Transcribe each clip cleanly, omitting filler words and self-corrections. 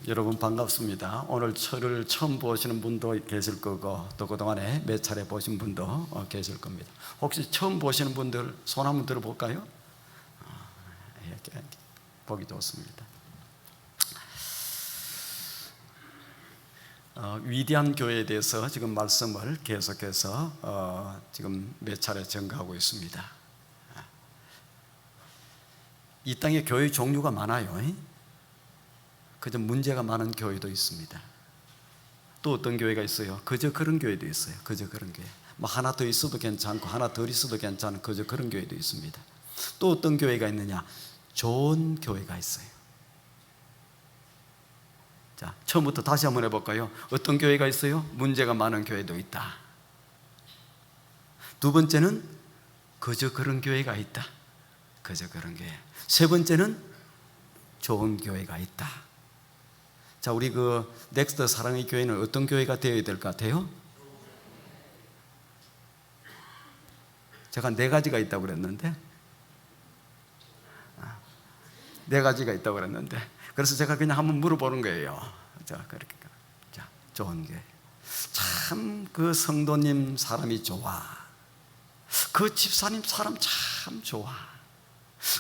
여러분 반갑습니다. 오늘 저를 처음 보시는 분도 계실 거고 또 그동안에 몇 차례 보신 분도 계실 겁니다. 혹시 처음 보시는 분들 손 한번 들어볼까요? 이렇게 보기 좋습니다. 위대한 교회에 대해서 지금 말씀을 계속해서 지금 몇 차례 전가하고 있습니다. 이 땅에 교회 종류가 많아요. 그저 문제가 많은 교회도 있습니다. 또 어떤 교회가 있어요? 그저 그런 교회도 있어요. 그저 그런 교회. 뭐 하나 더 있어도 괜찮고 하나 덜 있어도 괜찮은 그저 그런 교회도 있습니다. 또 어떤 교회가 있느냐? 좋은 교회가 있어요. 자, 처음부터 다시 한번 해볼까요? 어떤 교회가 있어요? 문제가 많은 교회도 있다. 두 번째는 그저 그런 교회가 있다. 그저 그런 교회. 세 번째는 좋은 교회가 있다. 자, 우리 그 넥스트 사랑의 교회는 어떤 교회가 되어야 될 것 같아요? 제가 네 가지가 있다고 그랬는데, 네 가지가 있다고 그랬는데, 그래서 제가 그냥 한번 물어보는 거예요. 자, 그렇게. 자, 좋은 교회. 참 그 성도님 사람이 좋아. 그 집사님 사람 참 좋아.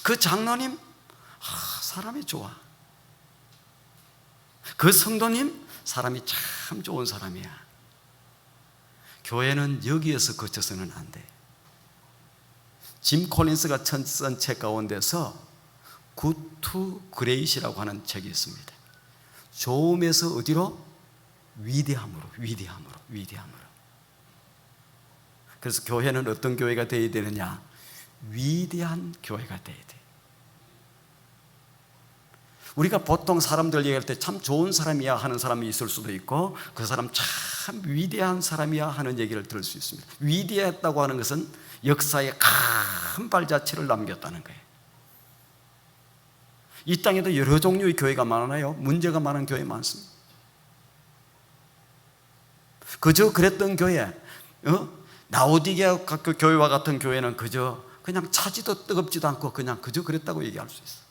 그 장로님 사람이 좋아. 그 성도님 사람이 참 좋은 사람이야. 교회는 여기에서 거쳐서는 안 돼. 짐 콜린스가 쓴 책 가운데서 Good to Great이라고 하는 책이 있습니다. 좋음에서 어디로? 위대함으로. 그래서 교회는 어떤 교회가 되어야 되느냐? 위대한 교회가 되어야 돼. 우리가 보통 사람들 얘기할 때 참 좋은 사람이야 하는 사람이 있을 수도 있고, 그 사람 참 위대한 사람이야 하는 얘기를 들을 수 있습니다. 위대했다고 하는 것은 역사에 큰 발자취를 남겼다는 거예요. 이 땅에도 여러 종류의 교회가 많아요. 문제가 많은 교회 많습니다. 그저 그랬던 교회, 라오디게아 교회와 같은 교회는 그냥 차지도 뜨겁지도 않고 그저 그랬다고 얘기할 수 있어요.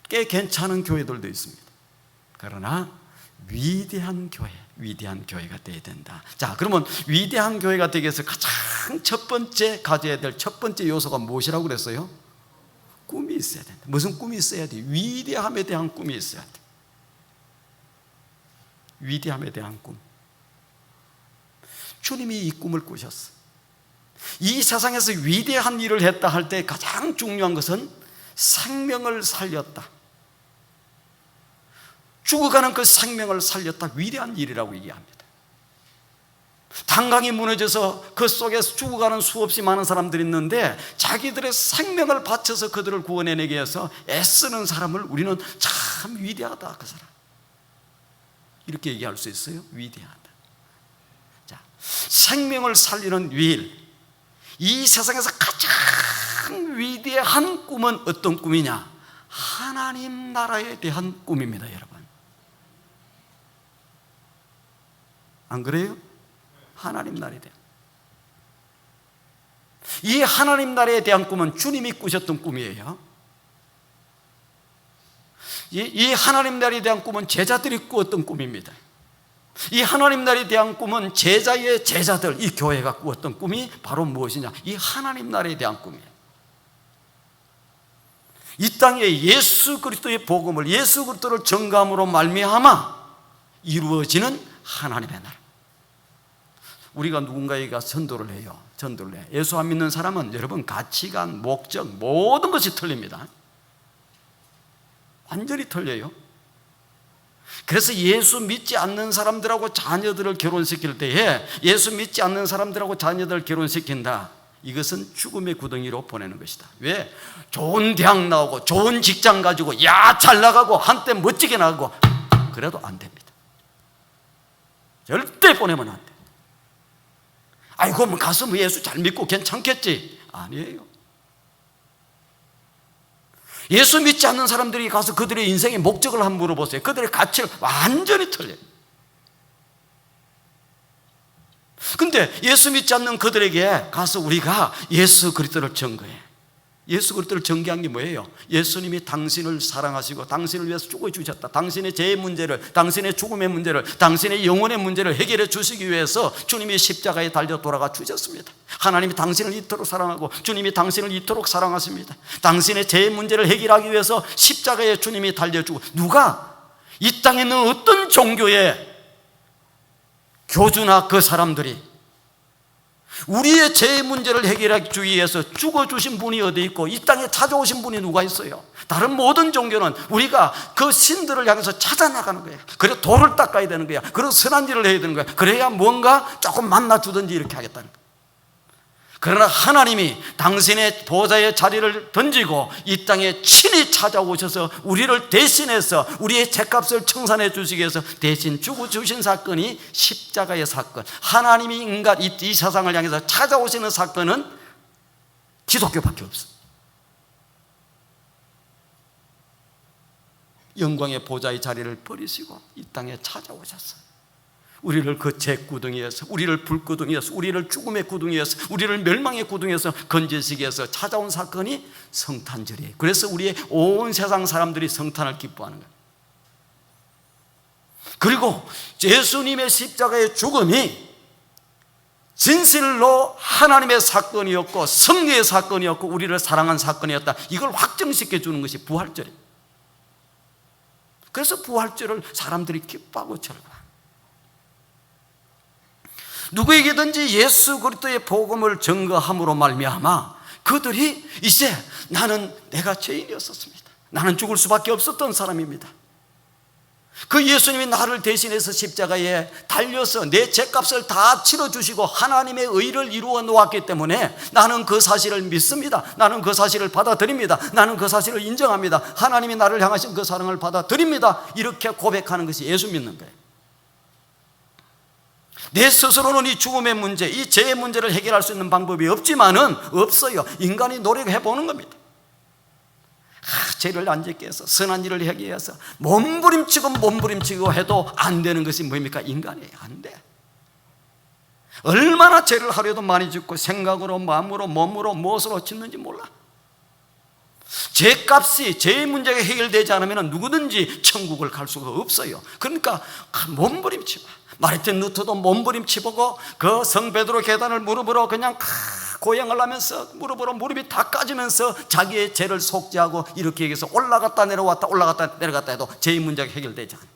꽤 괜찮은 교회들도 있습니다. 그러나 위대한 교회가 되어야 된다. 자, 그러면 위대한 교회가 되기 위해서 가장 첫 번째 가져야 될 첫 번째 요소가 무엇이라고 그랬어요? 꿈이 있어야 된다. 무슨 꿈이 있어야 돼? 위대함에 대한 꿈이 있어야 돼. 위대함에 대한 꿈. 주님이 이 꿈을 꾸셨어. 이 세상에서 위대한 일을 했다 할 때 가장 중요한 것은 생명을 살렸다. 죽어가는 그 생명을 살렸다. 위대한 일이라고 얘기합니다. 단강이 무너져서 그 속에서 죽어가는 수없이 많은 사람들이 있는데 자기들의 생명을 바쳐서 그들을 구원해내기 위해서 애쓰는 사람을 우리는 참 위대하다. 그 사람. 이렇게 얘기할 수 있어요. 위대하다. 자, 생명을 살리는 일. 이 세상에서 가장 위대한 꿈은 어떤 꿈이냐? 하나님 나라에 대한 꿈입니다, 여러분. 안 그래요? 하나님 나라에 대한. 이 하나님 나라에 대한 꿈은 주님이 꾸셨던 꿈이에요. 이 하나님 나라에 대한 꿈은 제자들이 꾸었던 꿈입니다. 이 하나님 나라에 대한 꿈은 제자의 제자들, 이 교회가 꾸었던 꿈이 바로 무엇이냐? 이 하나님 나라에 대한 꿈이에요. 이 땅에 예수 그리스도의 복음을, 예수 그리스도를 전감으로 말미암아 이루어지는 하나님의 나라. 우리가 누군가에게 전도를 해요. 예수 안 믿는 사람은 여러분 가치관, 목적, 모든 것이 틀립니다. 완전히 틀려요. 그래서 예수 믿지 않는 사람들하고 자녀들을 결혼시킬 때에 예수 믿지 않는 사람들하고 자녀들을 결혼시킨다. 이것은 죽음의 구덩이로 보내는 것이다. 왜? 좋은 대학 나오고 좋은 직장 가지고 잘 나가고 한때 멋지게 나가고 그래도 안 됩니다. 절대 보내면 안 돼. 아이고 뭐 가서 뭐 예수 잘 믿고 괜찮겠지. 아니에요. 예수 믿지 않는 사람들이 가서 그들의 인생의 목적을 한번 물어보세요. 그들의 가치를 완전히 틀려요. 근데 예수 믿지 않는 그들에게 가서 우리가 예수 그리스도를 증거해. 예수 그리스도를 전개한 게 뭐예요? 예수님이 당신을 사랑하시고 당신을 위해서 죽어주셨다. 당신의 죄의 문제를, 당신의 죽음의 문제를, 당신의 영혼의 문제를 해결해 주시기 위해서 주님이 십자가에 달려 돌아가 주셨습니다. 하나님이 당신을 이토록 사랑하고 주님이 당신을 이토록 사랑하십니다. 당신의 죄의 문제를 해결하기 위해서 십자가에 주님이 달려주고, 누가 이 땅에 있는 어떤 종교의 교주나 그 사람들이 우리의 죄의 문제를 해결하기 위해서 죽어주신 분이 어디 있고 이 땅에 찾아오신 분이 누가 있어요? 다른 모든 종교는 우리가 그 신들을 향해서 찾아나가는 거예요. 그래서 돌을 닦아야 되는 거야. 그래서 선한 일을 해야 되는 거야. 그래야 뭔가 조금 만나주든지 이렇게 하겠다는 거예요. 그러나 하나님이 당신의 보좌의 자리를 던지고 이 땅에 친히 찾아오셔서 우리를 대신해서 우리의 죄값을 청산해 주시기 위해서 대신 죽어주신 사건이 십자가의 사건, 하나님이 인간 이 세상을 향해서 찾아오시는 사건은 기독교밖에 없어요. 영광의 보좌의 자리를 버리시고 이 땅에 찾아오셨어요. 우리를 그 죄구덩이에서, 우리를 불구덩이에서, 우리를 죽음의 구덩이에서, 우리를 멸망의 구덩이에서 건지시기 위해서 찾아온 사건이 성탄절이에요. 그래서 우리의 온 세상 사람들이 성탄을 기뻐하는 거예요. 그리고 예수님의 십자가의 죽음이 진실로 하나님의 사건이었고 성리의 사건이었고 우리를 사랑한 사건이었다, 이걸 확정시켜 주는 것이 부활절이에요. 그래서 부활절을 사람들이 기뻐하고 즐거워요. 누구에게든지 예수 그리스도의 복음을 증거함으로 말미암아 그들이 이제 나는 내가 죄인이었었습니다. 나는 죽을 수밖에 없었던 사람입니다. 그 예수님이 나를 대신해서 십자가에 달려서 내 죄값을 다 치러주시고 하나님의 의를 이루어 놓았기 때문에 나는 그 사실을 믿습니다. 나는 그 사실을 받아들입니다. 나는 그 사실을 인정합니다. 하나님이 나를 향하신 그 사랑을 받아들입니다. 이렇게 고백하는 것이 예수 믿는 거예요. 내 스스로는 이 죽음의 문제, 이 죄의 문제를 해결할 수 있는 방법이 없지만은 없어요. 인간이 노력해 보는 겁니다. 죄를 안 짓게 해서 선한 일을 하기 위해서 몸부림치고 해도 안 되는 것이 뭡니까? 인간이에요. 안 돼. 얼마나 죄를 하려도 많이 짓고 생각으로, 마음으로, 몸으로, 무엇으로 짓는지 몰라. 죄값이, 죄의 문제가 해결되지 않으면 누구든지 천국을 갈 수가 없어요. 그러니까 몸부림치고, 마르틴 루터도 몸부림치고 그 성베드로 계단을 무릎으로 그냥 고행을 하면서 무릎으로 무릎이 다 까지면서 자기의 죄를 속죄하고 이렇게 얘기해서 올라갔다 내려왔다 올라갔다 내려갔다 해도 죄의 문제가 해결되지 않아요.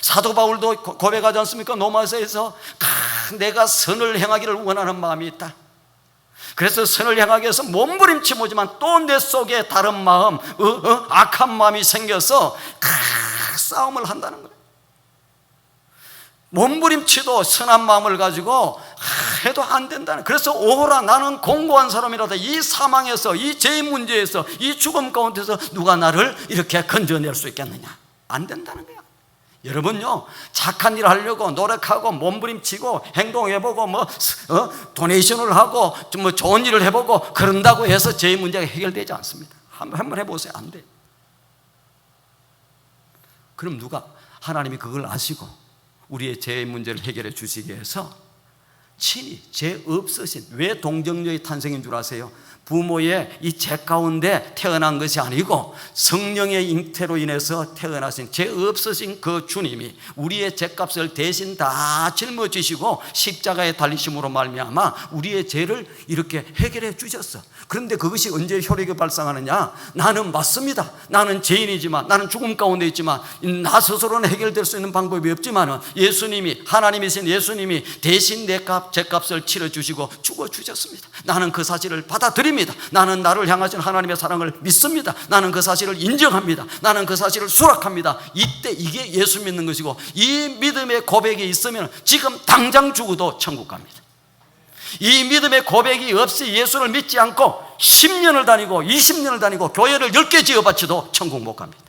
사도 바울도 고백하지 않습니까? 로마서에서 내가 선을 행하기를 원하는 마음이 있다. 그래서 선을 향하기 위해서 몸부림치지만 또 내 속에 다른 마음, 악한 마음이 생겨서 싸움을 한다는 거예요. 몸부림치도 선한 마음을 가지고 해도 안 된다는. 그래서 오호라, 나는 공고한 사람이라다. 이 사망에서, 이 죄의 문제에서, 이 죽음 가운데서 누가 나를 이렇게 건져낼 수 있겠느냐? 안 된다는 거야. 여러분요, 착한 일 하려고 노력하고 몸부림치고 행동해보고 도네이션을 하고 뭐 좋은 일을 해보고 그런다고 해서 죄의 문제가 해결되지 않습니다. 한번 해보세요. 안 돼. 그럼 누가, 하나님이 그걸 아시고 우리의 죄의 문제를 해결해 주시기 위해서 친히 죄 없으신, 왜 동정녀의 탄생인 줄 아세요? 부모의 이 죄 가운데 태어난 것이 아니고 성령의 잉태로 인해서 태어나신 죄 없으신 그 주님이 우리의 죄값을 대신 다 짊어지시고 십자가에 달리심으로 말미암아 우리의 죄를 이렇게 해결해 주셨어. 그런데 그것이 언제 효력이 발생하느냐? 나는 맞습니다. 나는 죄인이지만, 나는 죽음 가운데 있지만 나 스스로는 해결될 수 있는 방법이 없지만 예수님이, 하나님이신 예수님이 대신 내 죄값을 치러주시고 죽어주셨습니다. 나는 그 사실을 받아들입니다. 나는 나를 향하신 하나님의 사랑을 믿습니다. 나는 그 사실을 인정합니다. 나는 그 사실을 수락합니다. 이때 이게 예수 믿는 것이고, 이 믿음의 고백이 있으면 지금 당장 죽어도 천국 갑니다. 이 믿음의 고백이 없이 예수를 믿지 않고 10년을 다니고 20년을 다니고 교회를 10개 지어바쳐도 천국 못 갑니다.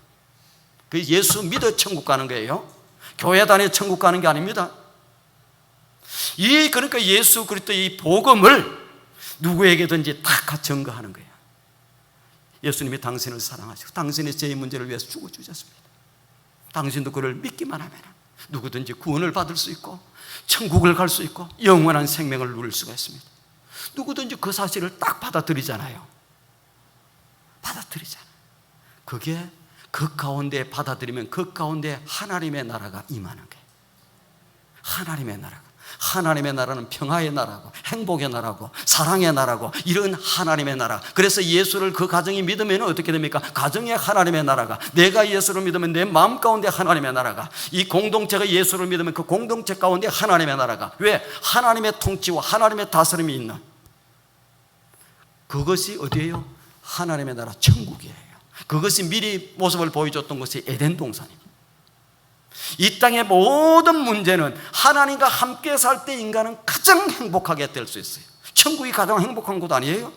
그 예수 믿어 천국 가는 거예요. 교회 다녀 천국 가는 게 아닙니다. 그러니까 예수 그리스도 이 복음을 누구에게든지 다 증거하는 거예요. 예수님이 당신을 사랑하시고 당신의 죄의 문제를 위해서 죽어주셨습니다. 당신도 그를 믿기만 하면 누구든지 구원을 받을 수 있고 천국을 갈 수 있고 영원한 생명을 누릴 수가 있습니다. 누구든지 그 사실을 딱 받아들이잖아요. 받아들이잖아. 그게 그 가운데 받아들이면 그 가운데 하나님의 나라가 임하는 거예요. 하나님의 나라가. 하나님의 나라는 평화의 나라고 행복의 나라고 사랑의 나라고 이런 하나님의 나라. 그래서 예수를 그 가정이 믿으면 어떻게 됩니까? 가정에 하나님의 나라가, 내가 예수를 믿으면 내 마음 가운데 하나님의 나라가, 이 공동체가 예수를 믿으면 그 공동체 가운데 하나님의 나라가. 왜? 하나님의 통치와 하나님의 다스림이 있는 그것이 어디예요? 하나님의 나라 천국이에요. 그것이 미리 모습을 보여줬던 것이 에덴 동산입니다. 이 땅의 모든 문제는 하나님과 함께 살 때 인간은 가장 행복하게 될 수 있어요. 천국이 가장 행복한 곳 아니에요?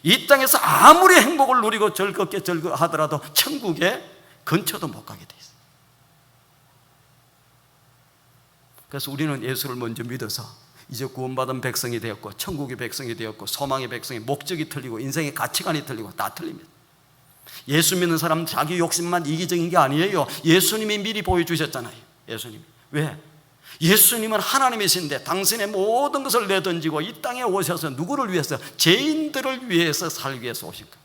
이 땅에서 아무리 행복을 누리고 즐겁게 하더라도 천국에 근처도 못 가게 돼 있어요. 그래서 우리는 예수를 먼저 믿어서 이제 구원받은 백성이 되었고 천국의 백성이 되었고 소망의 백성이, 목적이 틀리고 인생의 가치관이 틀리고 다 틀립니다. 예수 믿는 사람은 자기 욕심만 이기적인 게 아니에요. 예수님이 미리 보여주셨잖아요. 예수님이. 왜? 예수님은 하나님이신데 당신의 모든 것을 내던지고 이 땅에 오셔서 누구를 위해서? 죄인들을 위해서 살기 위해서 오신 거예요.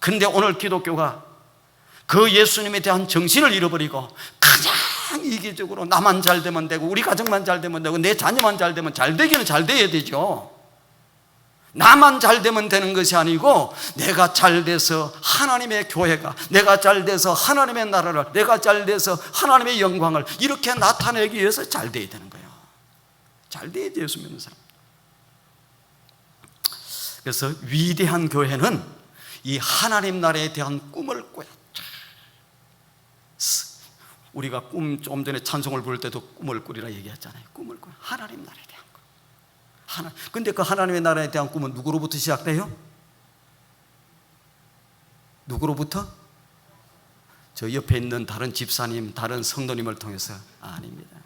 근데 오늘 기독교가 그 예수님에 대한 정신을 잃어버리고 가장 이기적으로 나만 잘 되면 되고 우리 가정만 잘 되면 되고 내 자녀만 잘 되면, 잘 되기는 잘 돼야 되죠. 나만 잘 되면 되는 것이 아니고 내가 잘 돼서 하나님의 교회가, 내가 잘 돼서 하나님의 나라를, 내가 잘 돼서 하나님의 영광을 이렇게 나타내기 위해서 잘 돼야 되는 거예요. 잘 돼야지 예수 믿는 사람. 그래서 위대한 교회는 이 하나님 나라에 대한 꿈을 꿔야. 우리가 꿈, 좀 전에 찬송을 부를 때도 꿈을 꾸리라 얘기했잖아요. 꿈을 꿔. 하나님 나라에 대한 꿈. 근데 그 하나님의 나라에 대한 꿈은 누구로부터 시작돼요? 누구로부터? 저 옆에 있는 다른 집사님, 다른 성도님을 통해서? 아닙니다.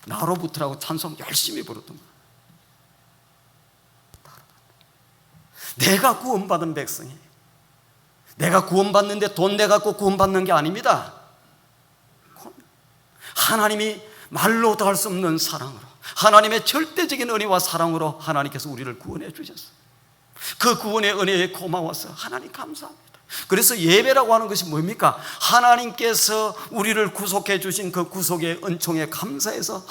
나로부터라고 찬송 열심히 부르던 거예요. 내가 구원받은 백성이에요. 내가 구원받는데 돈 내갖고 구원받는 게 아닙니다. 하나님이 말로 다 할 수 없는 사랑으로, 하나님의 절대적인 은혜와 사랑으로 하나님께서 우리를 구원해 주셨어요. 그 구원의 은혜에 고마워서 하나님 감사합니다. 그래서 예배라고 하는 것이 뭡니까? 하나님께서 우리를 구속해 주신 그 구속의 은총에 감사해서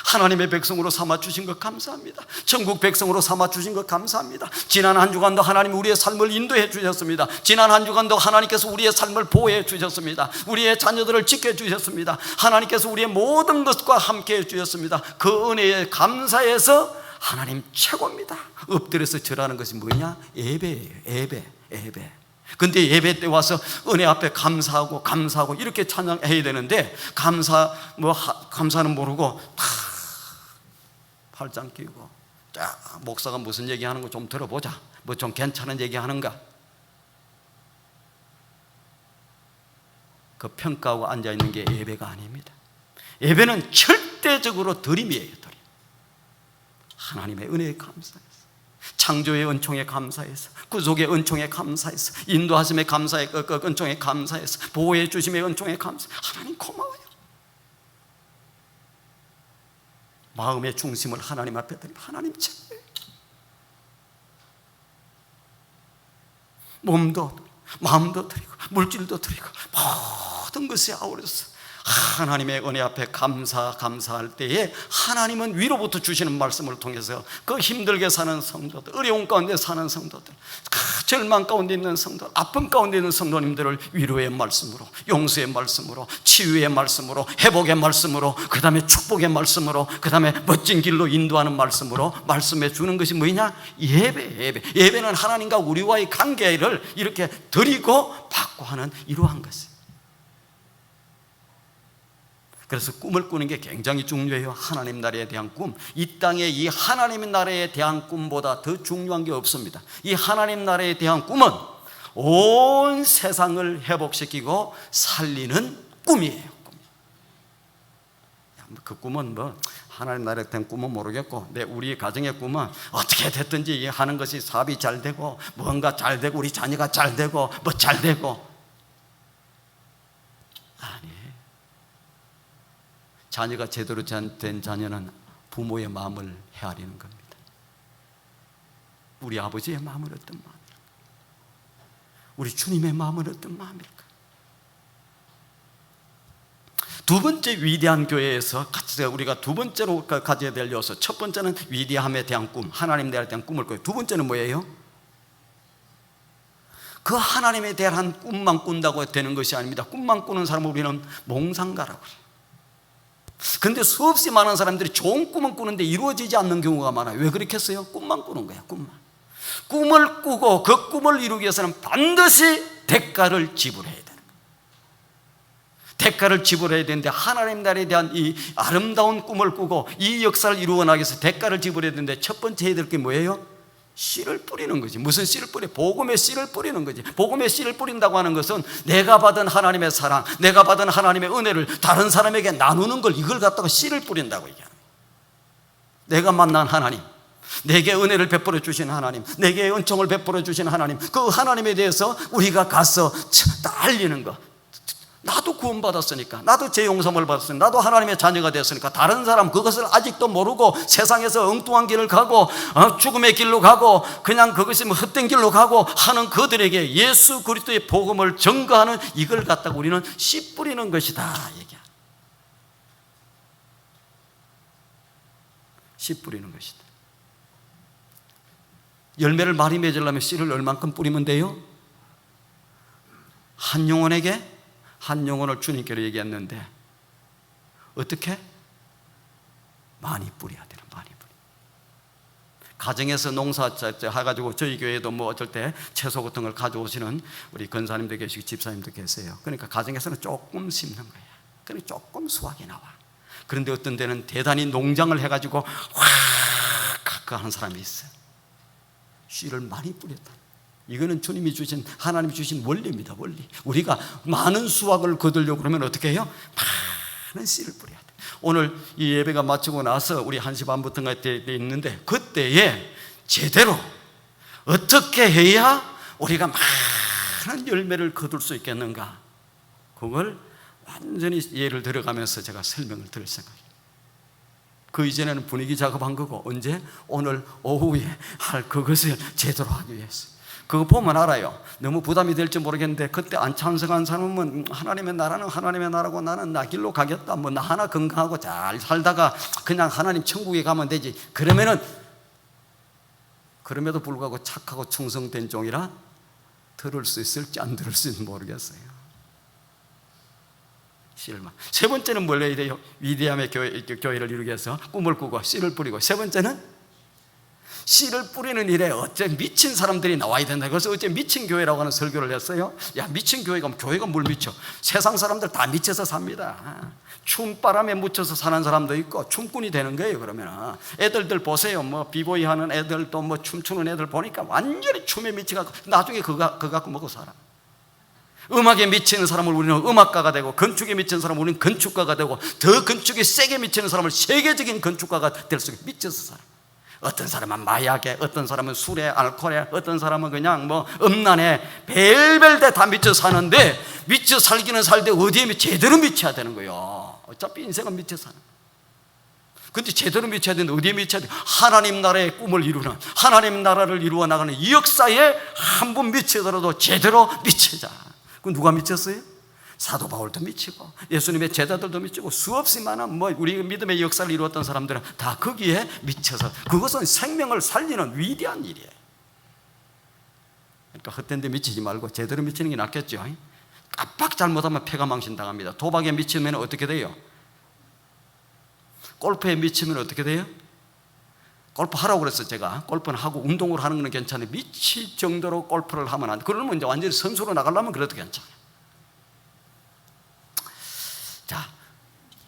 하나님의 백성으로 삼아주신 것 감사합니다. 천국 백성으로 삼아주신 것 감사합니다. 지난 한 주간도 하나님 우리의 삶을 인도해 주셨습니다. 지난 한 주간도 하나님께서 우리의 삶을 보호해 주셨습니다. 우리의 자녀들을 지켜주셨습니다. 하나님께서 우리의 모든 것과 함께 해 주셨습니다. 그 은혜에 감사해서 하나님 최고입니다. 엎드려서 절하는 것이 뭐냐? 예배예요. 예배. 근데 예배 때 와서 은혜 앞에 감사하고 이렇게 찬양해야 되는데 감사는 모르고 다 팔짱 끼고 목사가 무슨 얘기하는 거 좀 들어보자, 뭐 좀 괜찮은 얘기하는가, 그 평가하고 앉아있는 게 예배가 아닙니다. 예배는 절대적으로 드림이에요. 드림. 하나님의 은혜에 감사해서, 창조의 은총에 감사해서, 구속의 은총에 감사해서, 인도하심의 은총에 감사해서, 보호해 주심의 은총에 감사해서 하나님 고마워요. 마음의 중심을 하나님 앞에 드리면 하나님 최고예요. 몸도 마음도 드리고 물질도 드리고 모든 것이 아우러서 하나님의 은혜 앞에 감사할 때에 하나님은 위로부터 주시는 말씀을 통해서 그 힘들게 사는 성도들, 어려운 가운데 사는 성도들, 절망 가운데 있는 성도, 아픔 가운데 있는 성도님들을 위로의 말씀으로, 용서의 말씀으로, 치유의 말씀으로, 회복의 말씀으로, 그 다음에 축복의 말씀으로, 그 다음에 멋진 길로 인도하는 말씀으로 말씀해 주는 것이 뭐냐? 예배는 하나님과 우리와의 관계를 이렇게 드리고 받고 하는 이러한 것이에요. 그래서 꿈을 꾸는 게 굉장히 중요해요. 하나님 나라에 대한 꿈. 이 땅에 이 하나님 나라에 대한 꿈보다 더 중요한 게 없습니다. 이 하나님 나라에 대한 꿈은 온 세상을 회복시키고 살리는 꿈이에요. 그 꿈은 하나님 나라에 대한 꿈은 모르겠고, 우리 가정의 꿈은 어떻게 됐든지 하는 것이 사업이 잘 되고, 뭔가 잘 되고, 우리 자녀가 잘 되고, 뭐 잘 되고. 아니, 자녀가 제대로 된 자녀는 부모의 마음을 헤아리는 겁니다. 우리 아버지의 마음은 어떤 마음일까? 우리 주님의 마음은 어떤 마음일까? 두 번째 위대한 교회에서 우리가 두 번째로 가져야 될 요소, 첫 번째는 위대함에 대한 꿈, 하나님에 대한 꿈을 꿔요. 두 번째는 뭐예요? 그 하나님에 대한 꿈만 꾼다고 되는 것이 아닙니다. 꿈만 꾸는 사람을 우리는 몽상가라고 해요. 그런데 수없이 많은 사람들이 좋은 꿈은 꾸는데 이루어지지 않는 경우가 많아요. 왜 그렇겠어요? 꿈만 꾸는 거야. 꿈을 꾸고 그 꿈을 이루기 위해서는 반드시 대가를 지불해야 돼요. 대가를 지불해야 되는데, 하나님 나라에 대한 이 아름다운 꿈을 꾸고 이 역사를 이루어 나가기 위해서 대가를 지불해야 되는데, 첫 번째 해야 될 게 뭐예요? 씨를 뿌리는 거지. 무슨 씨를 뿌려? 복음의 씨를 뿌리는 거지. 복음의 씨를 뿌린다고 하는 것은 내가 받은 하나님의 사랑, 내가 받은 하나님의 은혜를 다른 사람에게 나누는 걸, 이걸 갖다가 씨를 뿌린다고 얘기하는 거예요. 내가 만난 하나님, 내게 은혜를 베풀어 주신 하나님, 내게 은총을 베풀어 주신 하나님, 그 하나님에 대해서 우리가 가서 알리는 거. 나도 구원받았으니까, 나도 죄 용서를 받았으니까, 나도 하나님의 자녀가 되었으니까, 다른 사람 그것을 아직도 모르고 세상에서 엉뚱한 길을 가고 죽음의 길로 가고 그냥 그것이 헛된 길로 가고 하는 그들에게 예수 그리스도의 복음을 전가하는, 이걸 갖다가 우리는 씨 뿌리는 것이다 얘기야. 씨 뿌리는 것이다. 열매를 많이 맺으려면 씨를 얼만큼 뿌리면 돼요? 한 영혼에게 한 영혼을 주님께로 얘기했는데, 어떻게? 많이 뿌려야 되는, 많이 뿌려. 가정에서 농사 해가지고, 저희 교회도 뭐 어쩔 때 채소 같은 걸 가져오시는 우리 권사님도 계시고 집사님도 계세요. 그러니까 가정에서는 조금 심는 거야. 그러니까 조금 수확이 나와. 그런데 어떤 데는 대단히 농장을 해가지고 확 하는 사람이 있어요. 씨를 많이 뿌렸다. 이거는 주님이 주신, 하나님이 주신 원리입니다. 원리. 우리가 많은 수확을 거두려고 그러면 어떻게 해요? 많은 씨를 뿌려야 돼. 오늘 이 예배가 마치고 나서 우리 1시 반부터가 돼 있는데, 그때에 제대로 어떻게 해야 우리가 많은 열매를 거둘 수 있겠는가, 그걸 완전히 예를 들어가면서 제가 설명을 드릴 생각입니다. 그 이전에는 분위기 작업한 거고, 언제? 오늘 오후에 할 그것을 제대로 하기 위해서. 그거 보면 알아요. 너무 부담이 될지 모르겠는데, 그때 안 찬성한 사람은 하나님의 나라는 하나님의 나라고 나는 나 길로 가겠다, 뭐 나 하나 건강하고 잘 살다가 그냥 하나님 천국에 가면 되지, 그러면은, 그럼에도 불구하고 착하고 충성된 종이라 들을 수 있을지 안 들을 수 있을지 모르겠어요. 씨를만. 세 번째는 뭘 해야 돼요? 위대함의 교회를 이루기 위해서 꿈을 꾸고 씨를 뿌리고, 세 번째는 씨를 뿌리는 일에 어째 미친 사람들이 나와야 된다. 그래서 어째 미친 교회라고 하는 설교를 했어요. 야, 미친 교회가 뭘 미쳐? 세상 사람들 다 미쳐서 삽니다. 춤바람에 묻혀서 사는 사람도 있고 춤꾼이 되는 거예요. 그러면 애들들 보세요. 뭐 비보이 하는 애들, 또 뭐 춤추는 애들 보니까 완전히 춤에 미쳐갖고 나중에 그거 갖고 먹고 살아. 음악에 미치는 사람을 우리는 음악가가 되고, 건축에 미치는 사람을 우리는 건축가가 되고, 더 건축에 세게 미치는 사람을 세계적인 건축가가 될 수 있게 미쳐서 살아. 어떤 사람은 마약에, 어떤 사람은 술에, 알코올에, 어떤 사람은 그냥 뭐 음란에, 별별 데 다 미쳐 사는데, 미쳐 살기는 살되 어디에 제대로 미쳐야 되는 거예요. 어차피 인생은 미쳐 사는 거예요. 근데 제대로 미쳐야 되는데 어디에 미쳐야 돼? 하나님 나라의 꿈을 이루는, 하나님 나라를 이루어 나가는 이 역사에 한 번 미치더라도 제대로 미치자. 그 누가 미쳤어요? 사도 바울도 미치고 예수님의 제자들도 미치고 수없이 많은 우리 믿음의 역사를 이루었던 사람들은 다 거기에 미쳐서, 그것은 생명을 살리는 위대한 일이에요. 그러니까 헛된 데 미치지 말고 제대로 미치는 게 낫겠죠. 깜빡 잘못하면 폐가 망신당합니다. 도박에 미치면 어떻게 돼요? 골프에 미치면 어떻게 돼요? 골프 하라고 그랬어요. 제가 골프는 하고 운동을 하는 건 괜찮아요. 미칠 정도로 골프를 하면 안 돼. 그러면 이제 완전히 선수로 나가려면 그래도 괜찮아요. 자,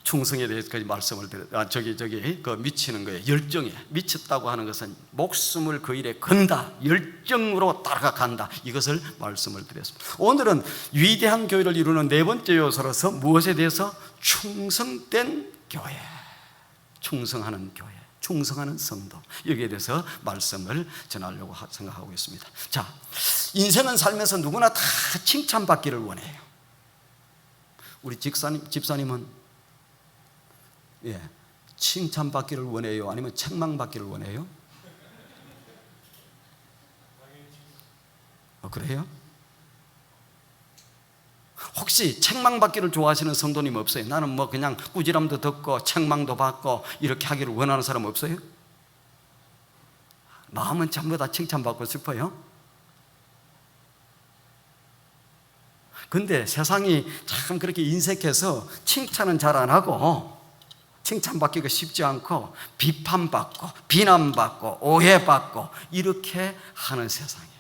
충성에 대해서까지 말씀을 드렸. 그 미치는 거예요. 열정에 미쳤다고 하는 것은 목숨을 그 일에 건다, 열정으로 따라간다, 이것을 말씀을 드렸습니다. 오늘은 위대한 교회를 이루는 네 번째 요소로서 무엇에 대해서? 충성된 교회, 충성하는 교회, 충성하는 성도, 여기에 대해서 말씀을 전하려고 생각하고 있습니다. 자, 인생은 살면서 누구나 다 칭찬받기를 원해요. 우리 집사님은 칭찬받기를 원해요? 아니면 책망받기를 원해요? 그래요? 혹시 책망받기를 좋아하시는 성도님 없어요? 나는 뭐 그냥 꾸지람도 듣고 책망도 받고 이렇게 하기를 원하는 사람 없어요? 마음은 전부 다 칭찬받고 싶어요? 근데 세상이 참 그렇게 인색해서 칭찬은 잘 안 하고, 칭찬받기가 쉽지 않고 비판받고 비난받고 오해받고 이렇게 하는 세상이에요.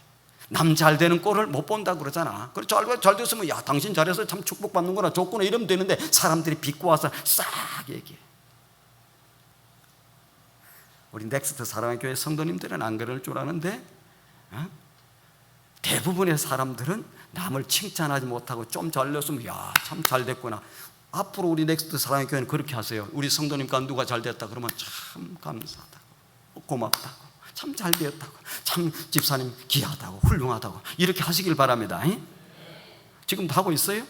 남 잘 되는 꼴을 못 본다고 그러잖아. 그래, 잘 됐으면 야 당신 잘해서 참 축복받는구나 좋구나 이러면 되는데, 사람들이 비꼬 와서 싹 얘기해. 우리 넥스트 사랑의 교회 성도님들은 안 그럴 줄 아는데 대부분의 사람들은 남을 칭찬하지 못하고 좀 잘렸으면 야 참 잘 됐구나. 앞으로 우리 넥스트 사랑의 교회는 그렇게 하세요. 우리 성도님과 누가 잘 됐다 그러면 참 감사하다고, 고맙다고, 참 잘 되었다고, 참 집사님 귀하다고, 훌륭하다고 이렇게 하시길 바랍니다. 지금도 하고 있어요?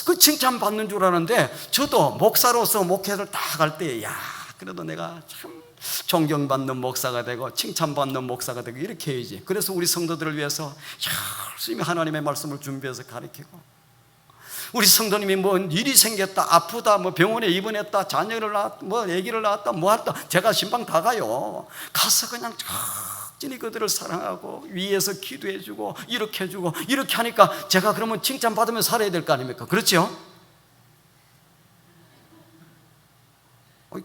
그 칭찬 받는 줄 아는데, 저도 목사로서 목회를 딱 할 때 야 그래도 내가 참 존경받는 목사가 되고 칭찬받는 목사가 되고 이렇게 해야지. 그래서 우리 성도들을 위해서 열심히 하나님의 말씀을 준비해서 가르치고, 우리 성도님이 뭐 일이 생겼다, 아프다, 뭐 병원에 입원했다, 자녀를 낳았다, 뭐 아기를 낳았다, 뭐 했다, 제가 신방 다 가요. 가서 그냥 적진히 그들을 사랑하고 위에서 기도해주고 이렇게 해주고 이렇게 하니까 제가 그러면 칭찬받으면 살아야 될 거 아닙니까? 그렇죠?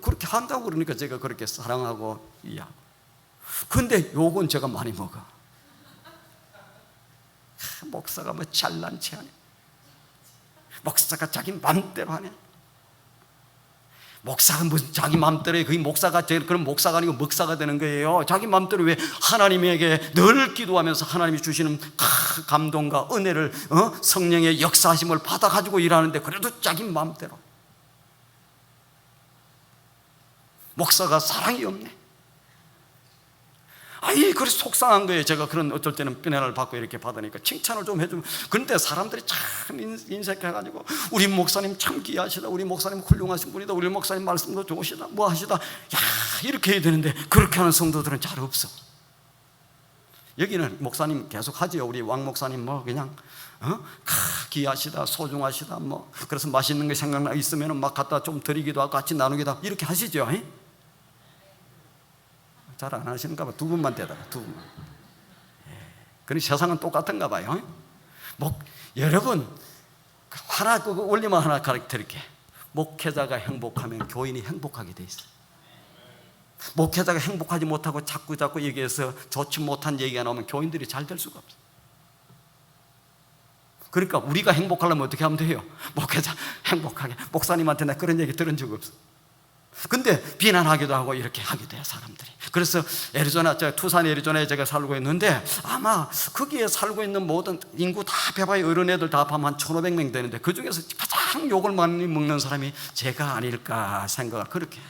그렇게 한다고 그러니까 제가 그렇게 사랑하고 이해하고. 근데 욕은 제가 많이 먹어. 목사가 뭐 잘난 체 하네, 목사가 자기 맘대로 하네. 목사가 무슨 자기 맘대로 해. 그게 목사가 그럼 목사가 아니고 먹사가 되는 거예요. 자기 맘대로 왜 하나님에게 늘 기도하면서 하나님이 주시는 감동과 은혜를 성령의 역사하심을 받아가지고 일하는데, 그래도 자기 맘대로. 목사가 사랑이 없네. 그래서 속상한 거예요. 제가 그런 어쩔 때는 비난을 받고 이렇게 받으니까 칭찬을 좀 해주면. 그런데 사람들이 참 인색해가지고 우리 목사님 참 귀하시다, 우리 목사님 훌륭하신 분이다, 우리 목사님 말씀도 좋으시다, 뭐 하시다, 야 이렇게 해야 되는데 그렇게 하는 성도들은 잘 없어. 여기는 목사님 계속 하지요. 우리 왕 목사님 뭐 그냥 귀하시다, 소중하시다, 뭐 그래서 맛있는 게 생각나 있으면 막 갖다 좀 드리기도 하고 같이 나누기도 하고 이렇게 하시죠. 잘 안 하시는가 봐. 두 분만 되다가 두 분만. 그럼 세상은 똑같은가 봐요. 여러분 하나 그거 올리면 하나 가르쳐드릴게. 목회자가 행복하면 교인이 행복하게 돼 있어요. 목회자가 행복하지 못하고 자꾸 얘기해서 좋지 못한 얘기가 나오면 교인들이 잘 될 수가 없어요. 그러니까 우리가 행복하려면 어떻게 하면 돼요? 목회자 행복하게. 목사님한테 나 그런 얘기 들은 적 없어. 근데 비난하기도 하고 이렇게 하게 돼요, 사람들이. 그래서 투산 애리조나에 제가 살고 있는데, 아마 거기에 살고 있는 모든 인구 다 배봐야 어린애들 다 합하면 한 1,500명 되는데, 그 중에서 가장 욕을 많이 먹는 사람이 제가 아닐까 생각을 그렇게 해요.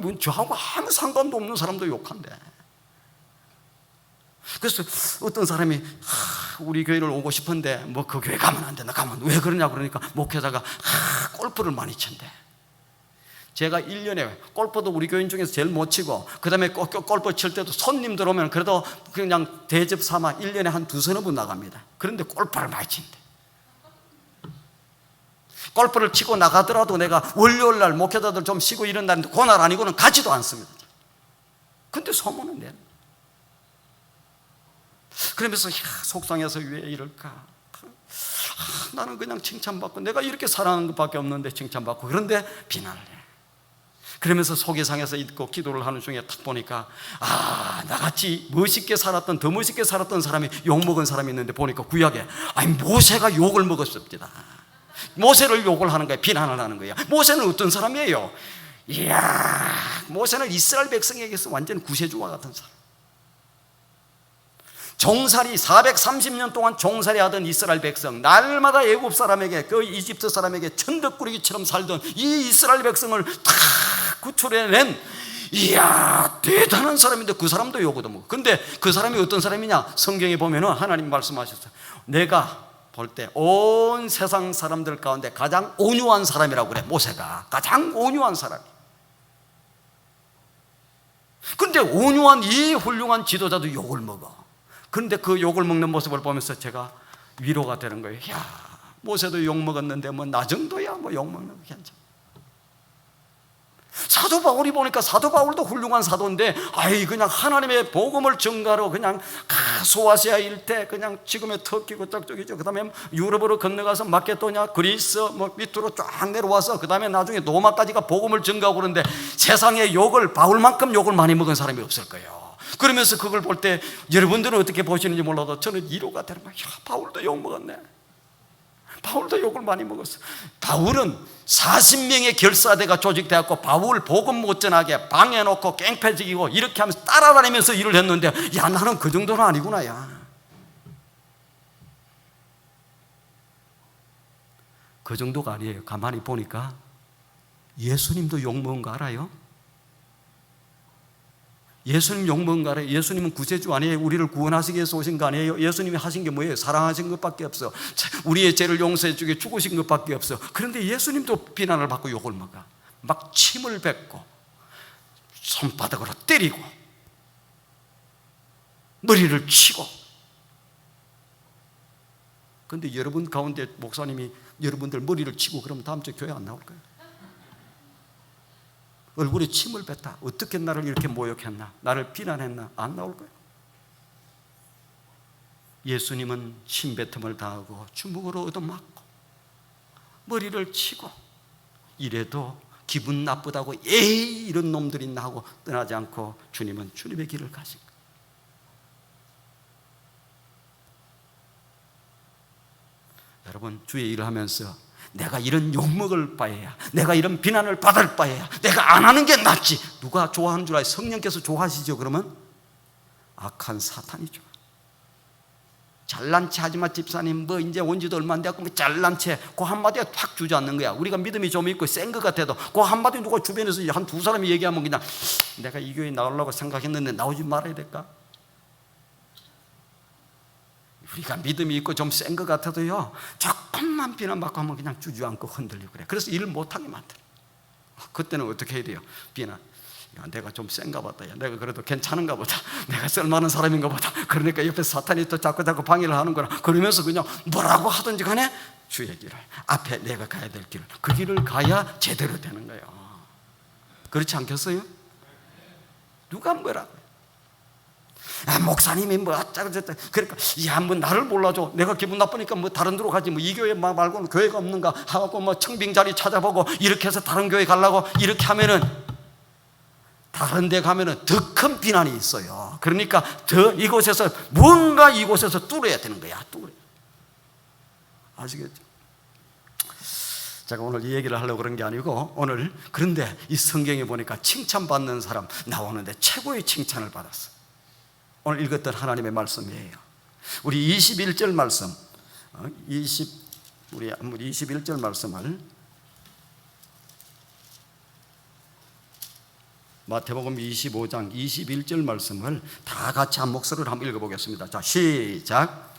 뭐 저하고 아무 상관도 없는 사람도 욕한대. 그래서 어떤 사람이 우리 교회를 오고 싶은데 뭐 그 교회 가면 안 된다, 가면 왜 그러냐 그러니까 목회자가 골프를 많이 친대. 제가 1년에 골프도 우리 교인 중에서 제일 못 치고, 그 다음에 골프 칠 때도 손님들 오면 그래도 그냥 대접 삼아 1년에 한 2-3번 나갑니다. 그런데 골프를 많이 친대. 골프를 치고 나가더라도 내가 월요일 날 목회자들 좀 쉬고 이런 날인데 그날 아니고는 가지도 않습니다. 근데 소문은 내는. 그러면서 속상해서 왜 이럴까? 나는 그냥 칭찬받고 내가 이렇게 사랑하는 것밖에 없는데 칭찬받고, 그런데 비난을 해. 그러면서 속이 상해서 있고 기도를 하는 중에 딱 보니까 나같이 멋있게 살았던, 더 멋있게 살았던 사람이 욕먹은 사람이 있는데 보니까 구약에 모세가 욕을 먹었습니다. 모세를 욕을 하는 거야. 비난을 하는 거야. 모세는 어떤 사람이에요? 이야, 모세는 이스라엘 백성에게서 완전 구세주와 같은 사람. 종살이 430년 동안 종살이 하던 이스라엘 백성, 날마다 애굽 사람에게, 그 이집트 사람에게 천덕꾸러기처럼 살던 이 이스라엘 백성을 다 구출해낸, 이야 대단한 사람인데 그 사람도 욕을 먹어. 근데 그 사람이 어떤 사람이냐? 성경에 보면은 하나님 말씀하셨어요. 내가 볼 때 온 세상 사람들 가운데 가장 온유한 사람이라고 그래. 모세가 가장 온유한 사람. 그런데 온유한 이 훌륭한 지도자도 욕을 먹어. 그런데 그 욕을 먹는 모습을 보면서 제가 위로가 되는 거예요. 야, 모세도 욕 먹었는데 뭐 나 정도야 뭐 욕 먹는 거 괜찮아. 사도 바울이 보니까 사도 바울도 훌륭한 사도인데 그냥 하나님의 복음을 전가로 그냥 소아시아 일대 그냥 지금의 터키고 저쪽이죠. 그 다음에 유럽으로 건너가서 마케도냐, 그리스 뭐 밑으로 쫙 내려와서 그 다음에 나중에 로마까지가 복음을 전가하고 그러는데 세상에 욕을 바울만큼 욕을 많이 먹은 사람이 없을 거예요. 그러면서 그걸 볼 때 여러분들은 어떻게 보시는지 몰라도 저는 위로가 되는 거예요. 바울도 욕 먹었네. 바울도 욕을 많이 먹었어. 바울은 40명의 결사대가 조직되었고 바울 복음 못 전하게 방해놓고 깽패지기고 이렇게 하면서 따라다니면서 일을 했는데 야, 나는 그 정도는 아니구나. 야, 그 정도가 아니에요. 가만히 보니까 예수님도 욕 먹은 거 알아요? 예수님 욕먹은 거 알아요? 예수님은 구세주 아니에요? 우리를 구원하시기 위해서 오신 거 아니에요? 예수님이 하신 게 뭐예요? 사랑하신 것밖에 없어. 우리의 죄를 용서해 주기 죽으신 것밖에 없어. 그런데 예수님도 비난을 받고 욕을 먹어. 막 침을 뱉고 손바닥으로 때리고 머리를 치고. 그런데 여러분 가운데 목사님이 여러분들 머리를 치고 그러면 다음 주에 교회 안 나올 거예요. 얼굴에 침을 뱉다. 어떻게 나를 이렇게 모욕했나? 나를 비난했나? 안 나올 거예요. 예수님은 침뱉음을 당하고 주먹으로 얻어맞고 머리를 치고 이래도 기분 나쁘다고 에이 이런 놈들이 있나 하고 떠나지 않고 주님은 주님의 길을 가신 거예요. 여러분, 주의 일을 하면서 내가 이런 욕먹을 바에야, 내가 이런 비난을 받을 바에야 내가 안 하는 게 낫지. 누가 좋아하는 줄 알아요? 성령께서 좋아하시죠? 그러면 악한 사탄이죠. 잘난 체 하지마 집사님, 뭐 이제 온 지도 얼마 안 돼갖고 뭐 잘난 체 그 한마디가 확 주저앉는 거야. 우리가 믿음이 좀 있고 센 것 같아도 그 한마디 누가 주변에서 한 두 사람이 얘기하면 그냥 내가 이 교회 나오려고 생각했는데 나오지 말아야 될까? 우리가 믿음이 있고 좀 센 것 같아도요, 조금만 비난받고 하면 그냥 주저앉고 흔들리고 그래. 그래서 일을 못하게 만들어. 그때는 어떻게 해야 돼요? 비난. 야, 내가 좀 센가 보다. 야, 내가 그래도 괜찮은가 보다. 내가 쓸만한 사람인가 보다. 그러니까 옆에 사탄이 또 자꾸 방해를 하는구나. 그러면서 그냥 뭐라고 하든지 간에 주의 길을, 앞에 내가 가야 될 길을, 그 길을 가야 제대로 되는 거예요. 그렇지 않겠어요? 누가 뭐라고? 아, 목사님이 뭐 어쩌고저쩌고 그러니까 야, 뭐 나를 몰라줘. 내가 기분 나쁘니까 뭐 다른 데로 가지. 뭐 이 교회 말고는 교회가 없는가 하고 뭐 청빙 자리 찾아보고 이렇게 해서 다른 교회 가려고 이렇게 하면은 다른 데 가면은 더 큰 비난이 있어요. 그러니까 더 이곳에서 뭔가 이곳에서 뚫어야 되는 거야. 아시겠죠? 제가 오늘 이 얘기를 하려고 그런 게 아니고 오늘 그런데 이 성경에 보니까 칭찬받는 사람 나오는데 최고의 칭찬을 받았어. 오늘 읽었던 하나님의 말씀이에요. 우리 21절 말씀, 우리 21절 말씀을 마태복음 25장 21절 말씀을 다 같이 한 목소리로 한번 읽어보겠습니다. 자, 시작.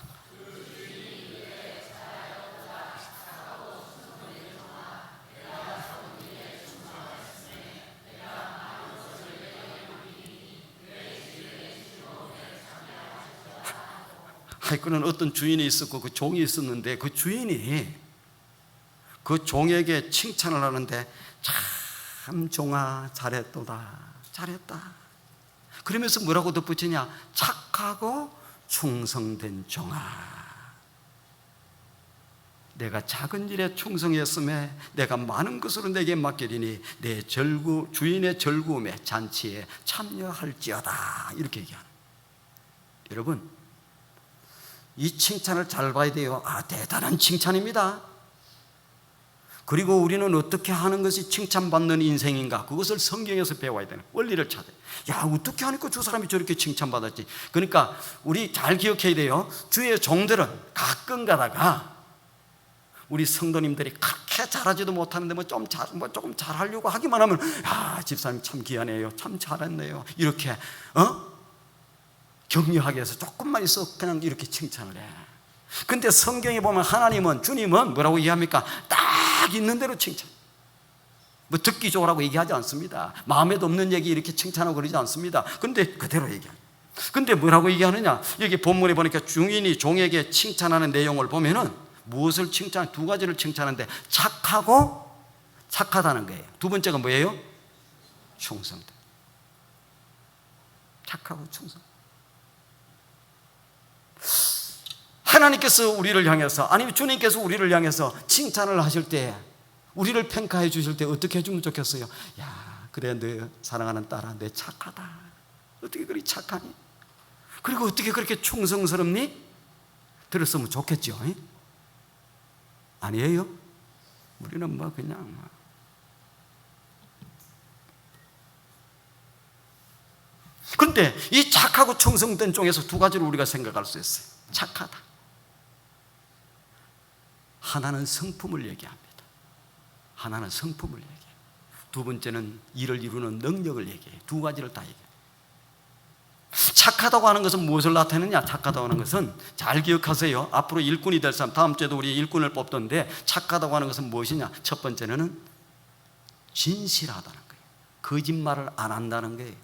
그는 어떤 주인이 있었고 그 종이 있었는데 그 주인이 그 종에게 칭찬을 하는데 참 종아 잘했도다, 잘했다. 그러면서 뭐라고 덧붙이냐? 착하고 충성된 종아, 내가 작은 일에 충성했음에 내가 많은 것으로 내게 맡기리니 내 주인의 즐거움에 잔치에 참여할지어다. 이렇게 얘기하는. 여러분, 이 칭찬을 잘 봐야 돼요. 대단한 칭찬입니다. 그리고 우리는 어떻게 하는 것이 칭찬받는 인생인가? 그것을 성경에서 배워야 되는 원리를 찾아요. 야, 어떻게 하니까 저 사람이 저렇게 칭찬받았지? 그러니까 우리 잘 기억해야 돼요. 주의 종들은 가끔 가다가 우리 성도님들이 그렇게 잘하지도 못하는데 조금 잘하려고 하기만 하면 집사님 참 귀하네요, 참 잘했네요, 이렇게 격려하기 위해서 조금만 있어 그냥 이렇게 칭찬을 해. 근데 성경에 보면 하나님은, 주님은 뭐라고 이해합니까? 딱 있는 대로 칭찬. 뭐 듣기 좋으라고 얘기하지 않습니다. 마음에도 없는 얘기 이렇게 칭찬하고 그러지 않습니다. 근데 그대로 얘기합니다. 근데 뭐라고 얘기하느냐? 여기 본문에 보니까 주인이 종에게 칭찬하는 내용을 보면은 무엇을 두 가지를 칭찬하는데 착하고 착하다는 거예요. 두 번째가 뭐예요? 충성다. 착하고 충성. 하나님께서 우리를 향해서, 아니면 주님께서 우리를 향해서 칭찬을 하실 때, 우리를 평가해 주실 때 어떻게 해주면 좋겠어요? 야, 그래, 너 사랑하는 딸아, 내 착하다. 어떻게 그리 착하니? 그리고 어떻게 그렇게 충성스럽니? 들었으면 좋겠죠. 아니에요? 우리는 뭐 그냥 근데 이 착하고 충성된 쪽에서 두 가지를 우리가 생각할 수 있어요. 착하다. 하나는 성품을 얘기합니다. 하나는 성품을 얘기해요. 두 번째는 일을 이루는 능력을 얘기해요. 두 가지를 다 얘기해요. 착하다고 하는 것은 무엇을 나타내느냐? 착하다고 하는 것은 잘 기억하세요. 앞으로 일꾼이 될 사람, 다음 주에도 우리 일꾼을 뽑던데, 착하다고 하는 것은 무엇이냐? 첫 번째는 진실하다는 거예요. 거짓말을 안 한다는 거예요.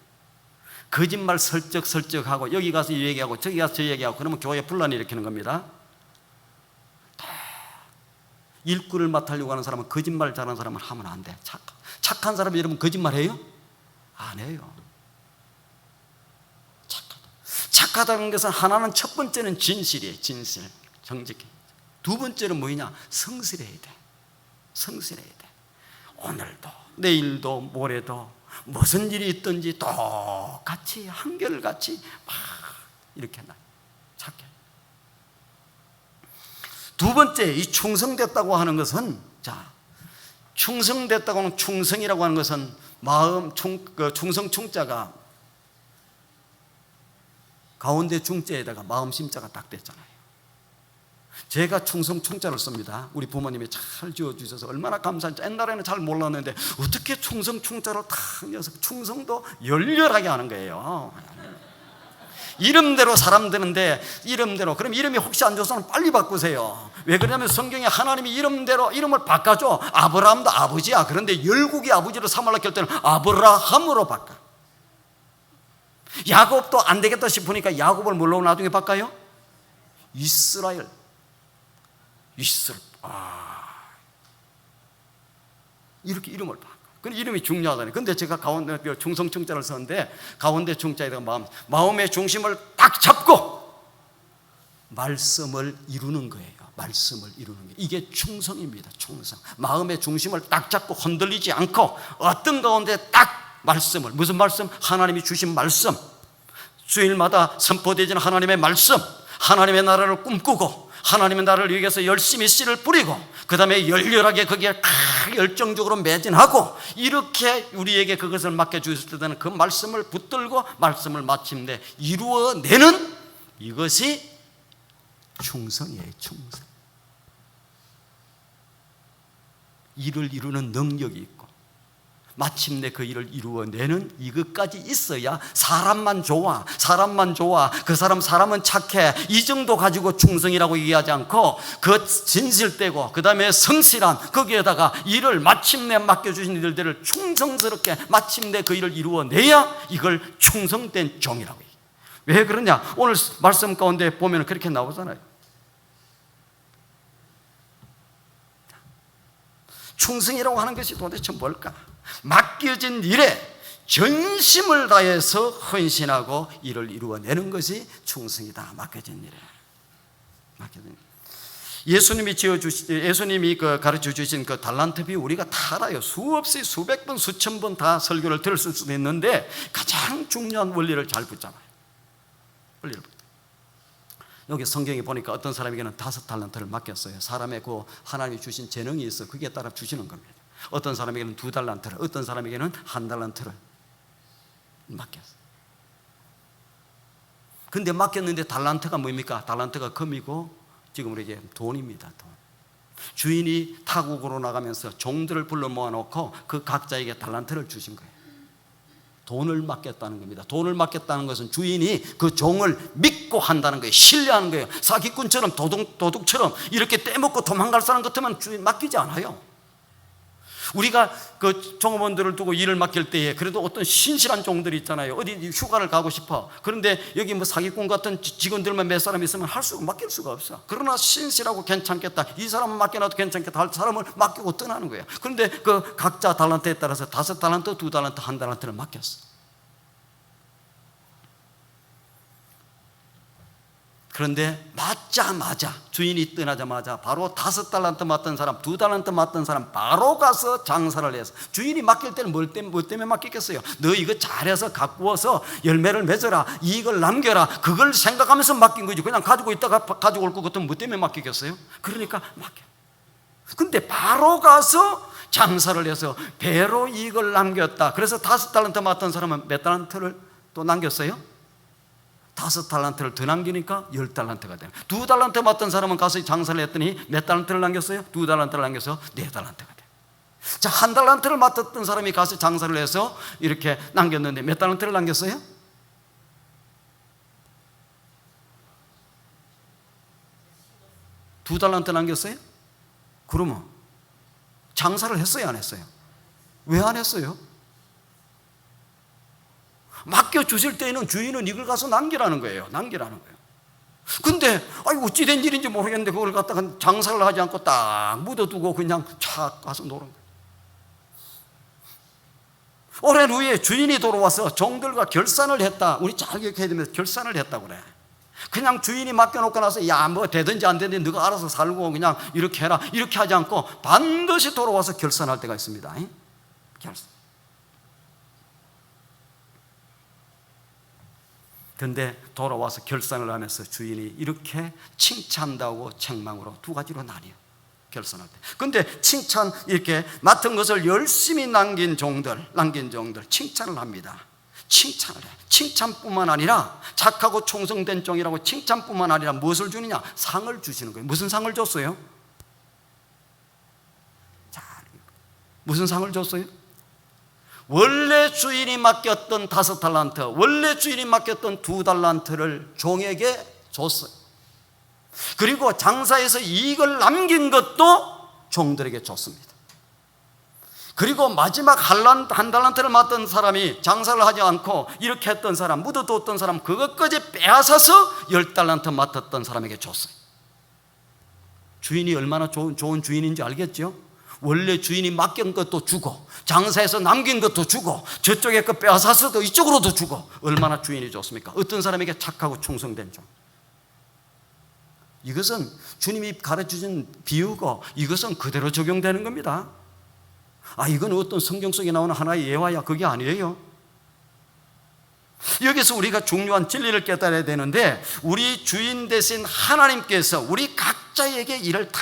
거짓말 설적하고 여기 가서 이 얘기하고 저기 가서 저 얘기하고 그러면 교회 분란 일으키는 겁니다. 일꾼을 맡으려고 하는 사람은 거짓말 잘하는 사람은 하면 안 돼. 착한 사람이 여러분 거짓말해요? 안 해요. 착하다는 것은 하나는 첫 번째는 진실이에요. 진실, 정직해. 두 번째는 뭐냐? 성실해야 돼. 성실해야 돼. 오늘도 내일도 모레도 무슨 일이 있든지 똑같이 한결같이 막 이렇게 나 착해. 두 번째, 이 충성됐다고 하는 것은, 자, 충성됐다고 하는, 충성이라고 하는 것은 마음, 충성 충자가 가운데 중자에다가 마음 심자가 딱 됐잖아요. 제가 충성 충자를 씁니다. 우리 부모님이 잘 지어주셔서 얼마나 감사한지. 옛날에는 잘 몰랐는데 어떻게 충성 충자를 탁 넣어서 충성도 열렬하게 하는 거예요. 이름대로 사람 되는데, 이름대로. 그럼 이름이 혹시 안 좋으면 빨리 바꾸세요. 왜 그러냐면 성경에 하나님이 이름대로 이름을 바꿔줘. 아브라함도 아버지야. 그런데 열국이 아버지로 삼으려고 할 때는 아브라함으로 바꿔. 야곱도 안 되겠다 싶으니까 야곱을 뭘로 나중에 바꿔요? 이스라엘. 이렇게 이름을 바꿔. 그 이름이 중요하다니. 근데 제가 가운데 충성 충자를 썼는데, 가운데 충자에다가 마음의 중심을 딱 잡고 말씀을 이루는 거예요. 말씀을 이루는 게 이게 충성입니다. 충성. 마음의 중심을 딱 잡고 흔들리지 않고 어떤 가운데 딱 말씀을, 무슨 말씀? 하나님이 주신 말씀, 주일마다 선포되지는 하나님의 말씀, 하나님의 나라를 꿈꾸고 하나님의 나라를 위해서 열심히 씨를 뿌리고 그 다음에 열렬하게 거기에 열정적으로 매진하고, 이렇게 우리에게 그것을 맡겨주실 때는 그 말씀을 붙들고 말씀을 마침내 이루어내는, 이것이 충성이에요. 충성. 일을 이루는 능력이 있고 마침내 그 일을 이루어내는 이것까지 있어야 사람만 좋아, 그 사람은 착해, 이 정도 가지고 충성이라고 얘기하지 않고 그 진실되고 그 다음에 성실한, 거기에다가 일을 마침내 맡겨주신 일들을 충성스럽게 마침내 그 일을 이루어내야 이걸 충성된 종이라고 얘기해요. 왜 그러냐? 오늘 말씀 가운데 보면 그렇게 나오잖아요. 충성이라고 하는 것이 도대체 뭘까? 맡겨진 일에 전심을 다해서 헌신하고 일을 이루어내는 것이 충성이다. 맡겨진 일에. 예수님이 가르쳐 주신 그 달란트 비유 우리가 다 알아요. 수없이 수백 번, 수천 번 다 설교를 들었을 수도 있는데 가장 중요한 원리를 잘 붙잡아요. 원리를 붙잡아요. 여기 성경에 보니까 어떤 사람에게는 5달란트를 맡겼어요. 사람의 그 하나님이 주신 재능이 있어. 그게 따라 주시는 겁니다. 어떤 사람에게는 2달란트를, 어떤 사람에게는 1달란트를 맡겼어요. 근데 맡겼는데 달란트가 뭡니까? 달란트가 금이고 지금 우리에게 돈입니다. 돈. 주인이 타국으로 나가면서 종들을 불러 모아놓고 그 각자에게 달란트를 주신 거예요. 돈을 맡겼다는 겁니다. 돈을 맡겼다는 것은 주인이 그 종을 믿고 한다는 거예요. 신뢰하는 거예요. 사기꾼처럼 도둑처럼 이렇게 떼먹고 도망갈 사람 같으면 주인 맡기지 않아요. 우리가 그 종업원들을 두고 일을 맡길 때에 그래도 어떤 신실한 종들이 있잖아요. 어디 휴가를 가고 싶어. 그런데 여기 뭐 사기꾼 같은 직원들만 몇 사람 있으면 맡길 수가 없어. 그러나 신실하고 괜찮겠다, 이 사람은 맡겨놔도 괜찮겠다 할 사람을 맡기고 떠나는 거예요. 그런데 그 각자 달란트에 따라서 5달란트, 2달란트, 1달란트를 맡겼어. 그런데 맞자마자, 주인이 떠나자마자 바로 5달란트 맡던 사람, 2달란트 맡던 사람 바로 가서 장사를 해서, 주인이 맡길 때는 뭐 때문에 맡기겠어요? 너 이거 잘해서 가꾸어서 열매를 맺어라, 이익을 남겨라, 그걸 생각하면서 맡긴 거지. 그냥 가지고 있다가 가지고 올 것 같으면 뭐 때문에 맡기겠어요? 그러니까 맡겨. 근데 바로 가서 장사를 해서 배로 이익을 남겼다. 그래서 5달란트 맡던 사람은 몇 달란트를 또 남겼어요? 5달란트를 더 남기니까 10달란트가 돼요. 2달란트 맡던 사람은 가서 장사를 했더니 몇 달란트를 남겼어요? 2달란트를 남겨서 4달란트가 돼요. 자, 1달란트를 맡았던 사람이 가서 장사를 해서 이렇게 남겼는데 몇 달란트를 남겼어요? 2달란트 남겼어요? 그러면 장사를 했어요, 안 했어요? 왜 안 했어요? 맡겨주실 때에는 주인은 이걸 가서 남기라는 거예요. 남기라는 거예요. 근데 어찌된 일인지 모르겠는데 그걸 갖다가 장사를 하지 않고 딱 묻어두고 그냥 착 가서 노는 거예요. 오랜 후에 주인이 돌아와서 종들과 결산을 했다. 우리 잘 기억해야 됩니다. 결산을 했다고 그래. 그냥 주인이 맡겨놓고 나서 야 뭐 되든지 안 되든지 너가 알아서 살고 그냥 이렇게 해라, 이렇게 하지 않고 반드시 돌아와서 결산할 때가 있습니다. 결산. 그런데 돌아와서 결산을 하면서 주인이 이렇게 칭찬한다고 책망으로 두 가지로 나뉘어요. 결산할 때. 그런데 칭찬, 이렇게 맡은 것을 열심히 남긴 종들 칭찬을 합니다. 칭찬을 해. 칭찬뿐만 아니라 착하고 충성된 종이라고 칭찬뿐만 아니라 무엇을 주느냐? 상을 주시는 거예요. 무슨 상을 줬어요? 자, 무슨 상을 줬어요? 원래 주인이 맡겼던 5달란트, 원래 주인이 맡겼던 2달란트를 종에게 줬어요. 그리고 장사에서 이익을 남긴 것도 종들에게 줬습니다. 그리고 마지막 한 달란트를 맡던 사람이 장사를 하지 않고 이렇게 했던 사람, 묻어뒀던 사람, 그것까지 빼앗아서 10달란트 맡았던 사람에게 줬어요. 주인이 얼마나 좋은 주인인지 알겠죠? 원래 주인이 맡긴 것도 주고 장사해서 남긴 것도 주고 저쪽에 거 빼앗아서도 이쪽으로도 주고, 얼마나 주인이 좋습니까? 어떤 사람에게 착하고 충성된 종. 이것은 주님이 가르쳐준 비유고 이것은 그대로 적용되는 겁니다. 이건 어떤 성경 속에 나오는 하나의 예화야, 그게 아니에요. 여기서 우리가 중요한 진리를 깨달아야 되는데, 우리 주인 대신 하나님께서 우리 각자에게 일을 다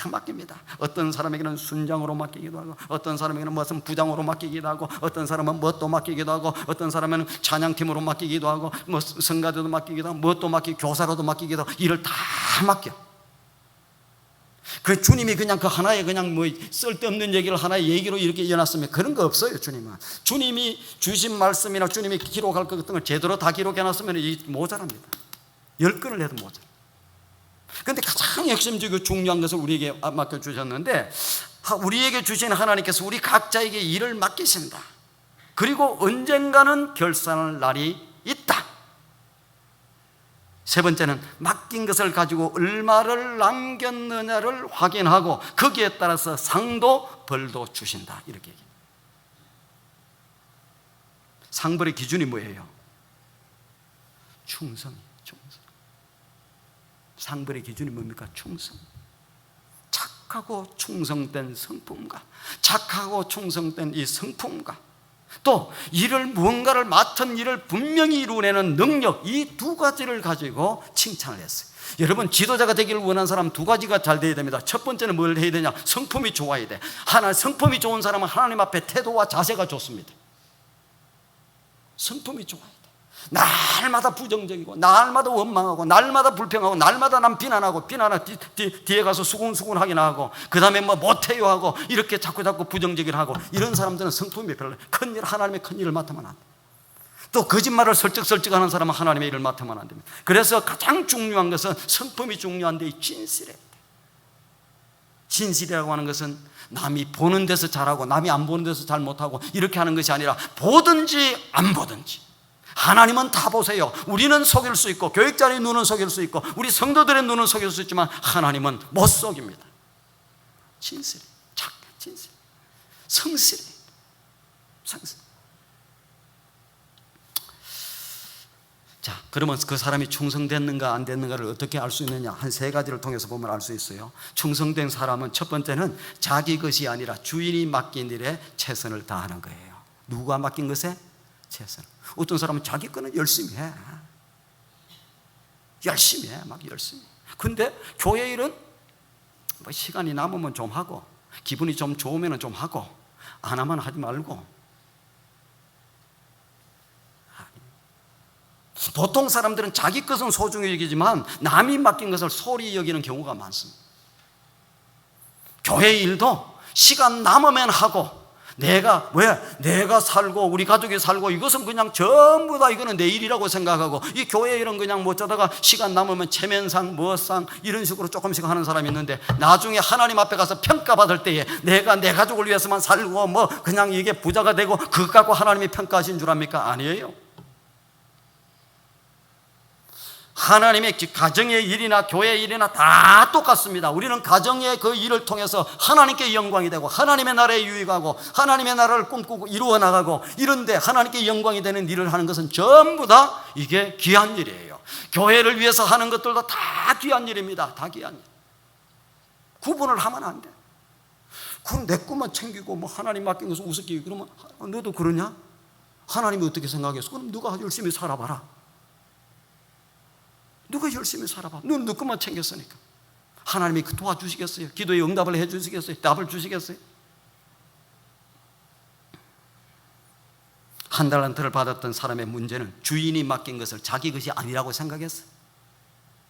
맡깁니다. 어떤 사람에게는 순장으로 맡기기도 하고, 어떤 사람에게는 무슨 부장으로 맡기기도 하고, 어떤 사람은 뭣도 맡기기도 하고, 어떤 사람은 찬양팀으로 맡기기도 하고, 뭐 성가대도 맡기기도 하고, 뭣도 맡기고, 교사로도 맡기기도 하고, 일을 다 맡겨. 그 주님이 그냥 그 하나의 그냥 뭐 쓸데없는 얘기를 하나의 얘기로 이렇게 이어놨으면 그런 거 없어요. 주님이 주신 말씀이나 주님이 기록할 것 같은 걸 제대로 다 기록해놨으면 이 모자랍니다. 10건을 해도 모자라. 그런데 가장 핵심적이고 중요한 것을 우리에게 맡겨주셨는데, 우리에게 주신 하나님께서 우리 각자에게 일을 맡기신다. 그리고 언젠가는 결산할 날이 있다. 세 번째는 맡긴 것을 가지고 얼마를 남겼느냐를 확인하고 거기에 따라서 상도 벌도 주신다. 이렇게 얘기합니다. 상벌의 기준이 뭐예요? 충성이에요. 충성. 상벌의 기준이 뭡니까? 충성. 착하고 충성된 성품과 착하고 충성된 이 성품과 또 무언가를 맡은 일을 분명히 이루어내는 능력, 이 두 가지를 가지고 칭찬을 했어요. 여러분, 지도자가 되기를 원하는 사람 두 가지가 잘 돼야 됩니다. 첫 번째는 뭘 해야 되냐? 성품이 좋아야 돼. 성품이 좋은 사람은 하나님 앞에 태도와 자세가 좋습니다. 성품이 좋아야 돼. 날마다 부정적이고 날마다 원망하고 날마다 불평하고 날마다 남 비난하고 뒤에 가서 수군수군하긴 하고 그 다음에 뭐 못해요 하고 이렇게 자꾸 부정적이를 하고, 이런 사람들은 성품이 별로, 큰일, 하나님의 큰 일을 맡으면 안 돼. 또 거짓말을 설득하는 사람은 하나님의 일을 맡으면 안 됩니다. 그래서 가장 중요한 것은 성품이 중요한데 진실해야 돼. 진실이라고 하는 것은 남이 보는 데서 잘하고 남이 안 보는 데서 잘 못하고 이렇게 하는 것이 아니라 보든지 안 보든지 하나님은 다 보세요. 우리는 속일 수 있고 교육자의 눈은 속일 수 있고 우리 성도들의 눈은 속일 수 있지만 하나님은 못 속입니다. 진실, 진실, 성실. 자, 그러면 그 사람이 충성됐는가 안 됐는가를 어떻게 알 수 있느냐? 한 세 가지를 통해서 보면 알 수 있어요. 충성된 사람은 첫 번째는 자기 것이 아니라 주인이 맡긴 일에 최선을 다하는 거예요. 누가 맡긴 것에? 최선. 어떤 사람은 자기 거는 열심히 해. 열심히 해. 막 열심히. 근데 교회 일은 뭐 시간이 남으면 좀 하고 기분이 좀 좋으면 좀 하고 안 하면 하지 말고. 보통 사람들은 자기 것은 소중히 여기지만 남이 맡긴 것을 소홀히 여기는 경우가 많습니다. 교회 일도 시간 남으면 하고 내가 살고 우리 가족이 살고 이것은 그냥 전부 다 이거는 내 일이라고 생각하고 이 교회 일은 그냥 뭐 어쩌다가 시간 남으면 체면상 뭐상 이런 식으로 조금씩 하는 사람이 있는데 나중에 하나님 앞에 가서 평가받을 때에 내가 내 가족을 위해서만 살고 뭐 그냥 이게 부자가 되고 그것 갖고 하나님이 평가하신 줄 압니까? 아니에요. 하나님의 가정의 일이나 교회의 일이나 다 똑같습니다. 우리는 가정의 그 일을 통해서 하나님께 영광이 되고 하나님의 나라에 유익하고 하나님의 나라를 꿈꾸고 이루어 나가고 이런데 하나님께 영광이 되는 일을 하는 것은 전부 다 이게 귀한 일이에요. 교회를 위해서 하는 것들도 다 귀한 일입니다. 다 귀한 일. 구분을 하면 안 돼. 그럼 내 것만 챙기고 뭐 하나님 맡긴 것을 우습게 그러면 너도 그러냐? 하나님이 어떻게 생각했어? 그럼 누가 열심히 살아봐라. 누가 열심히 살아봐. 넌 너 것만 챙겼으니까. 하나님이 도와주시겠어요? 기도에 응답을 해주시겠어요? 답을 주시겠어요? 한 달란트를 받았던 사람의 문제는 주인이 맡긴 것을 자기 것이 아니라고 생각했어요.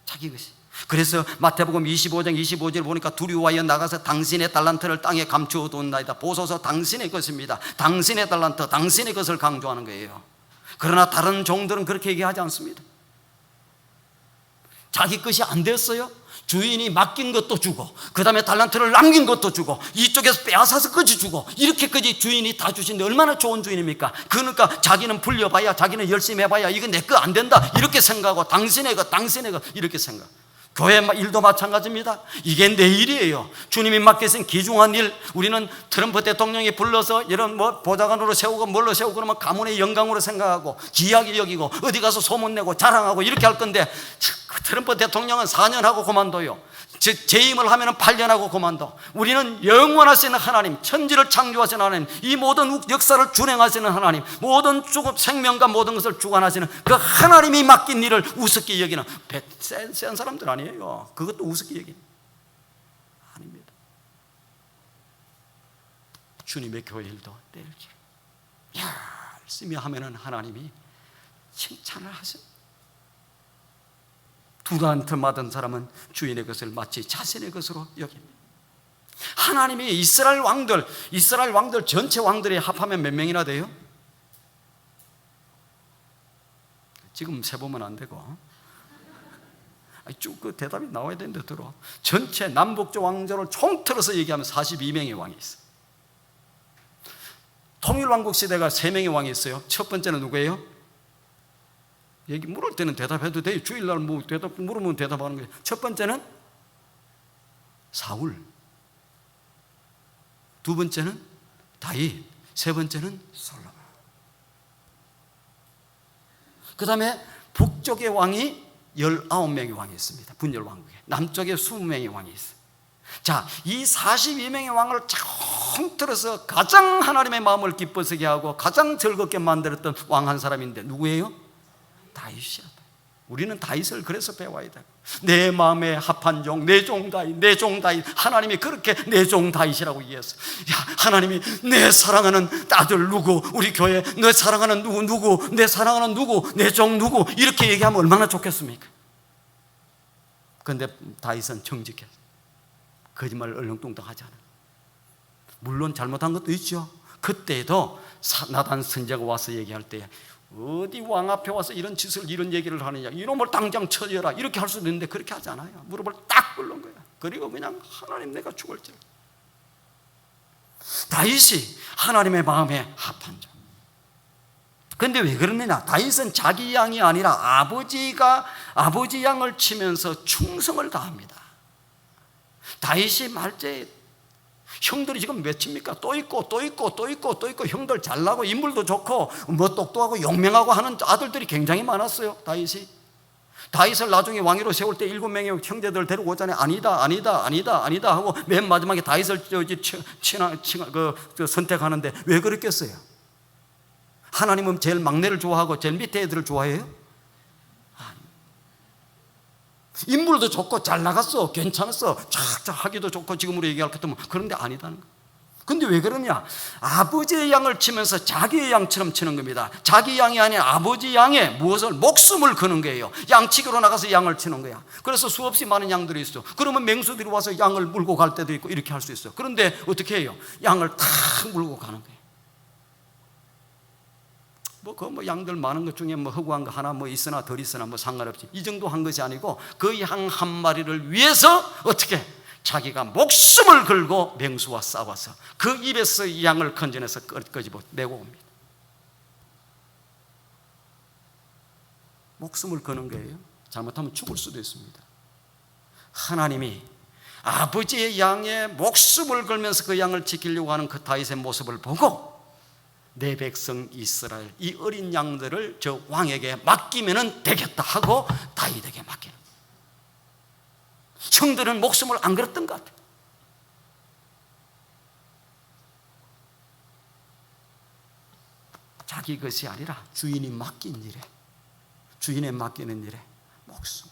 자기 것이. 그래서 마태복음 25장 25절 보니까 두려워하여 나가서 당신의 달란트를 땅에 감추어 둔나이다. 보소서 당신의 것입니다. 당신의 달란트, 당신의 것을 강조하는 거예요. 그러나 다른 종들은 그렇게 얘기하지 않습니다. 자기 것이 안 됐어요? 주인이 맡긴 것도 주고 그 다음에 달란트를 남긴 것도 주고 이쪽에서 빼앗아서 끝이 주고 이렇게까지 주인이 다 주신데 얼마나 좋은 주인입니까? 그러니까 자기는 불려봐야 자기는 열심히 해봐야 이거 내 거 안 된다 이렇게 생각하고 당신의 것 이렇게 생각. 교회 일도 마찬가지입니다. 이게 내 일이에요. 주님이 맡기신 귀중한 일. 우리는 트럼프 대통령이 불러서 이런 뭐 보좌관으로 세우고 뭘로 세우고 그러면 가문의 영광으로 생각하고 귀하게 여기고 어디 가서 소문내고 자랑하고 이렇게 할 건데 트럼프 대통령은 4년 하고 그만둬요. 재임을 하면 8년 하고 그만둬. 우리는 영원하시는 하나님, 천지를 창조하시는 하나님, 이 모든 역사를 준행하시는 하나님, 모든 생명과 모든 것을 주관하시는 그 하나님이 맡긴 일을 우습게 여기는 센 사람들 아니에요. 그것도 우습게 여기는 아닙니다. 주님의 교회 일도 내일지 열심히 하면은 하나님이 칭찬을 하십니다. 두란트 받은 사람은 주인의 것을 마치 자신의 것으로 여깁니다. 하나님이 이스라엘 왕들 전체 왕들이 합하면 몇 명이나 돼요? 지금 세보면 안 되고 쭉 그 대답이 나와야 되는데 들어. 전체 남북조 왕조를 총틀어서 얘기하면 42명의 왕이 있어요. 통일왕국 시대가 3명의 왕이 있어요. 첫 번째는 누구예요? 얘기 물을 때는 대답해도 돼요. 주일날 뭐 물으면 대답하는 거예요. 첫 번째는 사울, 두 번째는 다윗, 세 번째는 솔로몬. 그 다음에 북쪽의 왕이 19명의 왕이 있습니다. 분열왕국에. 남쪽에 20명의 왕이 있어요. 자, 이 42명의 왕을 총틀어서 가장 하나님의 마음을 기뻐하게 하고 가장 즐겁게 만들었던 왕 한 사람인데 누구예요? 다윗이야. 우리는 다윗을 그래서 배워야 돼. 내 마음에 합한 종, 내 종 다윗, 내 종 다윗. 하나님이 그렇게 내 종 다윗이라고 얘기했어. 하나님이 내 사랑하는 아들 누구, 우리 교회 내 사랑하는 누구, 내 사랑하는 누구, 내 종 누구 이렇게 얘기하면 얼마나 좋겠습니까? 그런데 다윗은 정직해. 거짓말 얼렁뚱땅하지 않아. 물론 잘못한 것도 있죠. 그때도 나단 선지자가 와서 얘기할 때 어디 왕 앞에 와서 이런 얘기를 하느냐, 이놈을 당장 쳐져라 이렇게 할 수도 있는데 그렇게 하지 않아요. 무릎을 딱 꿇는 거예요. 그리고 그냥 하나님 내가 죽을지라. 다윗이 하나님의 마음에 합한 자. 그런데 왜 그러느냐? 다윗은 자기 양이 아니라 아버지 양을 치면서 충성을 다합니다. 다윗이 말제 형들이 지금 몇 칩니까? 또 있고 형들 잘나고 인물도 좋고 뭐 똑똑하고 용맹하고 하는 아들들이 굉장히 많았어요. 다윗을 나중에 왕위로 세울 때 7명의 형제들 데리고 오잖아요. 아니다 하고 맨 마지막에 다윗을 선택하는데 왜 그랬겠어요? 하나님은 제일 막내를 좋아하고 제일 밑에 애들을 좋아해요? 인물도 좋고 잘 나갔어, 괜찮았어, 쫙쫙 하기도 좋고 지금으로 얘기할 것 같으면 그런데 아니다는 거예요. 근데 왜 그러냐? 아버지의 양을 치면서 자기의 양처럼 치는 겁니다. 자기 양이 아니라 아버지 양에 무엇을? 목숨을 거는 거예요. 양치기로 나가서 양을 치는 거야. 그래서 수없이 많은 양들이 있어. 그러면 맹수들이 와서 양을 물고 갈 때도 있고 이렇게 할 수 있어. 그런데 어떻게 해요? 양을 탁 물고 가는 거예요. 뭐 양들 많은 것 중에 뭐 허구한 거 하나 뭐 있으나 덜 있으나 뭐 상관없지. 이 정도 한 것이 아니고 그 양 한 마리를 위해서 어떻게 자기가 목숨을 걸고 맹수와 싸워서 그 입에서 이 양을 건져내서 끄집어 내고 옵니다. 목숨을 거는 거예요. 잘못하면 죽을 수도 있습니다. 하나님이 아버지의 양의 목숨을 걸면서 그 양을 지키려고 하는 그 다윗의 모습을 보고 내 백성 이스라엘 이 어린 양들을 저 왕에게 맡기면 되겠다 하고 다윗에게 맡기는 거예요. 형들은 목숨을 안 걸었던 것 같아요. 자기 것이 아니라 주인이 맡긴 일에, 주인에 맡기는 일에 목숨.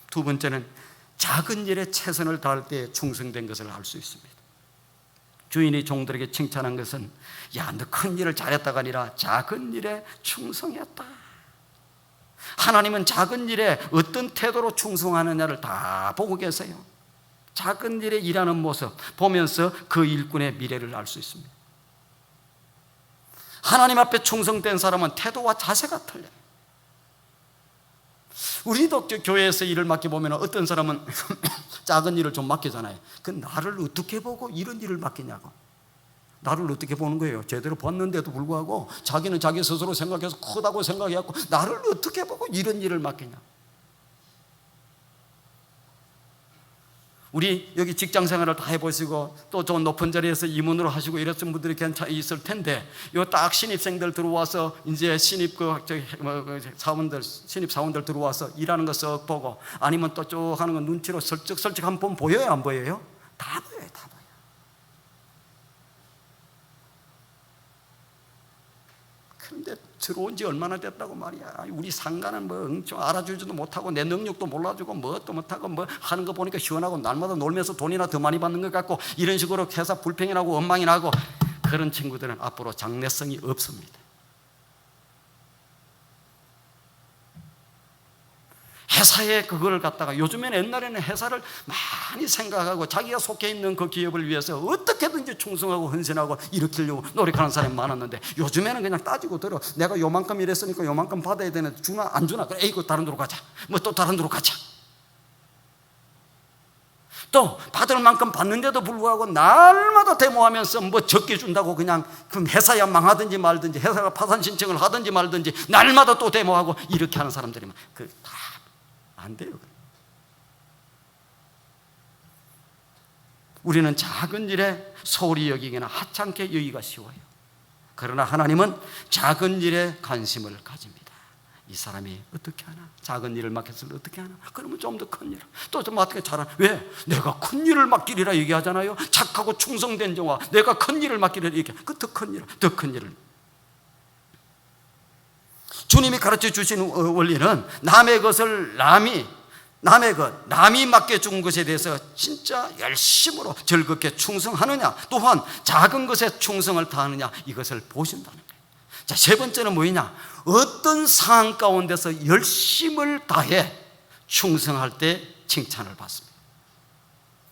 두 번째는 작은 일에 최선을 다할 때 충성된 것을 알 수 있습니다. 주인이 종들에게 칭찬한 것은 야, 너 큰 일을 잘했다가 아니라 작은 일에 충성했다. 하나님은 작은 일에 어떤 태도로 충성하느냐를 다 보고 계세요. 작은 일에 일하는 모습 보면서 그 일꾼의 미래를 알 수 있습니다. 하나님 앞에 충성된 사람은 태도와 자세가 틀려요. 우리도 교회에서 일을 맡겨보면 어떤 사람은 작은 일을 좀 맡기잖아요. 그 나를 어떻게 보고 이런 일을 맡기냐고. 나를 어떻게 보는 거예요? 제대로 봤는데도 불구하고 자기는 자기 스스로 생각해서 크다고 생각해갖고 나를 어떻게 보고 이런 일을 맡기냐. 우리 여기 직장 생활을 다 해보시고 또 저 높은 자리에서 임원으로 하시고 이랬던 분들이 있을 텐데 요 딱 신입생들 들어와서 이제 신입 사원들 신입 사원들 들어와서 일하는 거 썩 보고 아니면 또 쭉 하는 거 눈치로 슬쩍 한번 보여요, 안 보여요? 다 보여요, 다 보여요. 그런데 들어온 지 얼마나 됐다고 말이야. 우리 상가는 뭐 엄청 알아주지도 못하고 내 능력도 몰라주고 뭣도 못하고 뭐 하는 거 보니까 시원하고 날마다 놀면서 돈이나 더 많이 받는 것 같고 이런 식으로 회사 불평이 나고 원망이 나고 그런 친구들은 앞으로 장래성이 없습니다. 회사에 그걸 갖다가 요즘에는 옛날에는 회사를 많이 생각하고 자기가 속해 있는 그 기업을 위해서 어떻게든지 충성하고 헌신하고 일으키려고 노력하는 사람이 많았는데 요즘에는 그냥 따지고 들어. 내가 요만큼 일했으니까 요만큼 받아야 되는데 주나 안 주나? 그래, 에이, 다른 데로 가자. 뭐 또 다른 데로 가자. 또 받을 만큼 받는데도 불구하고 날마다 데모하면서 뭐 적게 준다고 그냥 그 회사야 망하든지 말든지 회사가 파산 신청을 하든지 말든지 날마다 또 데모하고 이렇게 하는 사람들이 그 다 안 돼요. 우리는 작은 일에 소홀히 여기거나 하찮게 여기가 쉬워요. 그러나 하나님은 작은 일에 관심을 가집니다. 이 사람이 어떻게 하나? 작은 일을 맡겼을 어떻게 하나? 그러면 좀 더 큰 일을 또 좀 맡게 잘하나? 왜? 내가 큰 일을 맡기리라 얘기하잖아요. 착하고 충성된 자와 내가 큰 일을 맡기리라 얘기해. 그 더 큰 일을 주님이 가르쳐 주신 원리는 남의 것을 남이 맡겨준 것에 대해서 진짜 열심으로 즐겁게 충성하느냐, 또한 작은 것에 충성을 다하느냐, 이것을 보신다는 거예요. 자, 세 번째는 뭐냐? 어떤 상황 가운데서 열심을 다해 충성할 때 칭찬을 받습니다.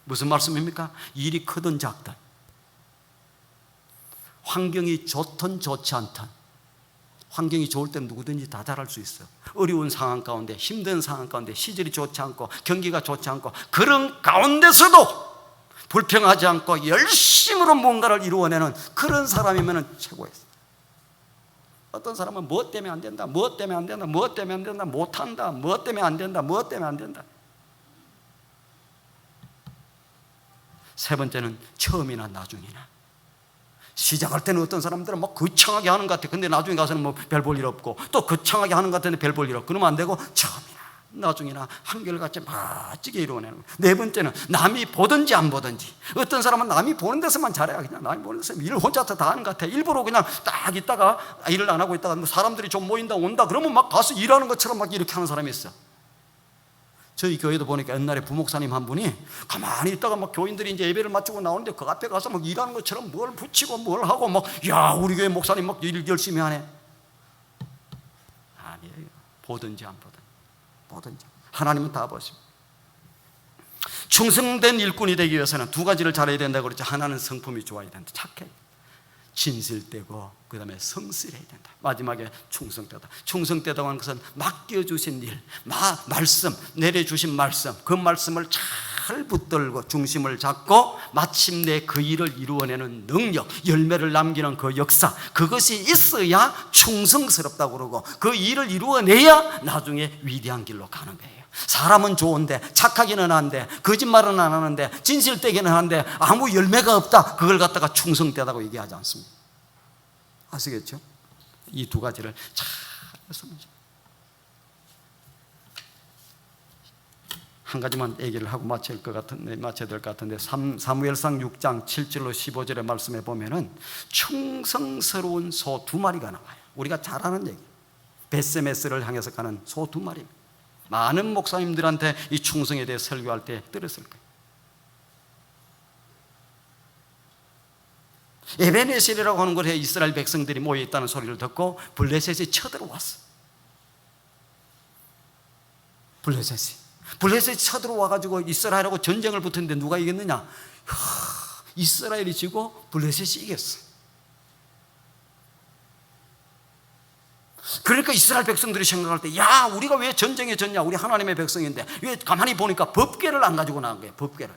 무슨 말씀입니까? 일이 크든 작든, 환경이 좋든 좋지 않든 환경이 좋을 때 누구든지 다 잘할 수 있어요. 어려운 상황 가운데, 힘든 상황 가운데, 시절이 좋지 않고 경기가 좋지 않고 그런 가운데서도 불평하지 않고 열심으로 뭔가를 이루어내는 그런 사람이면 최고예요. 어떤 사람은 무엇 때문에 안 된다, 무엇 때문에 안 된다, 무엇 때문에 안 된다, 못한다, 무엇 때문에 안 된다, 무엇 때문에 안 된다. 세 번째는 처음이나 나중이나. 시작할 때는 어떤 사람들은 막 거창하게 하는 것 같아. 근데 나중에 가서는 뭐 별 볼 일 없고, 또 거창하게 하는 것 같은데 별 볼 일 없고, 그러면 안 되고 처음이나 나중이나 한결같이 멋지게 이루어내는 거예요. 네 번째는 남이 보든지 안 보든지. 어떤 사람은 남이 보는 데서만 잘해요. 그냥 남이 보는 데서 일을 혼자 다 하는 것 같아. 일부러 그냥 딱 있다가 일을 안 하고 있다가 뭐 사람들이 좀 모인다 온다 그러면 막 가서 일하는 것처럼 막 이렇게 하는 사람이 있어. 저희 교회도 보니까 옛날에 부목사님 한 분이 가만히 있다가 막 교인들이 이제 예배를 마치고 나오는데 그 앞에 가서 막 일하는 것처럼 뭘 붙이고 뭘 하고 막, 야, 우리 교회 목사님 막 일 열심히 하네. 아니에요. 보든지 안 보든지. 하나님은 다 보십니다. 충성된 일꾼이 되기 위해서는 두 가지를 잘해야 된다고 그랬죠. 하나는 성품이 좋아야 된다. 착해. 진실되고 그 다음에 성실해야 된다. 마지막에 충성되다. 충성되다고 하는 것은 맡겨주신 일, 말씀, 내려주신 말씀, 그 말씀을 잘 붙들고 중심을 잡고 마침내 그 일을 이루어내는 능력, 열매를 남기는 그 역사, 그것이 있어야 충성스럽다고 그러고 그 일을 이루어내야 나중에 위대한 길로 가는 거예요. 사람은 좋은데 착하기는 한데 거짓말은 안 하는데 진실되기는 한데 아무 열매가 없다, 그걸 갖다가 충성되다고 얘기하지 않습니다. 아시겠죠? 이 두 가지를 잘 했으면 한 가지만 얘기를 하고 마쳐야 될 것 같은데 사무엘상 6장 7절로 15절의 말씀에 보면은 충성스러운 소 두 마리가 나와요. 우리가 잘 아는 얘기, 베세메스를 향해서 가는 소 두 마리. 많은 목사님들한테 이 충성에 대해 설교할 때 들었을 거예요. 에베네셀이라고 하는 곳에 이스라엘 백성들이 모여있다는 소리를 듣고 블레셋이 쳐들어왔어. 블레셋이 쳐들어와가지고 이스라엘하고 전쟁을 붙었는데 누가 이겼느냐? 이스라엘이 지고 블레셋이 이겼어. 그러니까 이스라엘 백성들이 생각할 때, 야, 우리가 왜 전쟁에 졌냐? 우리 하나님의 백성인데. 왜? 가만히 보니까 법궤를 안 가지고 나간 거예요. 법궤를.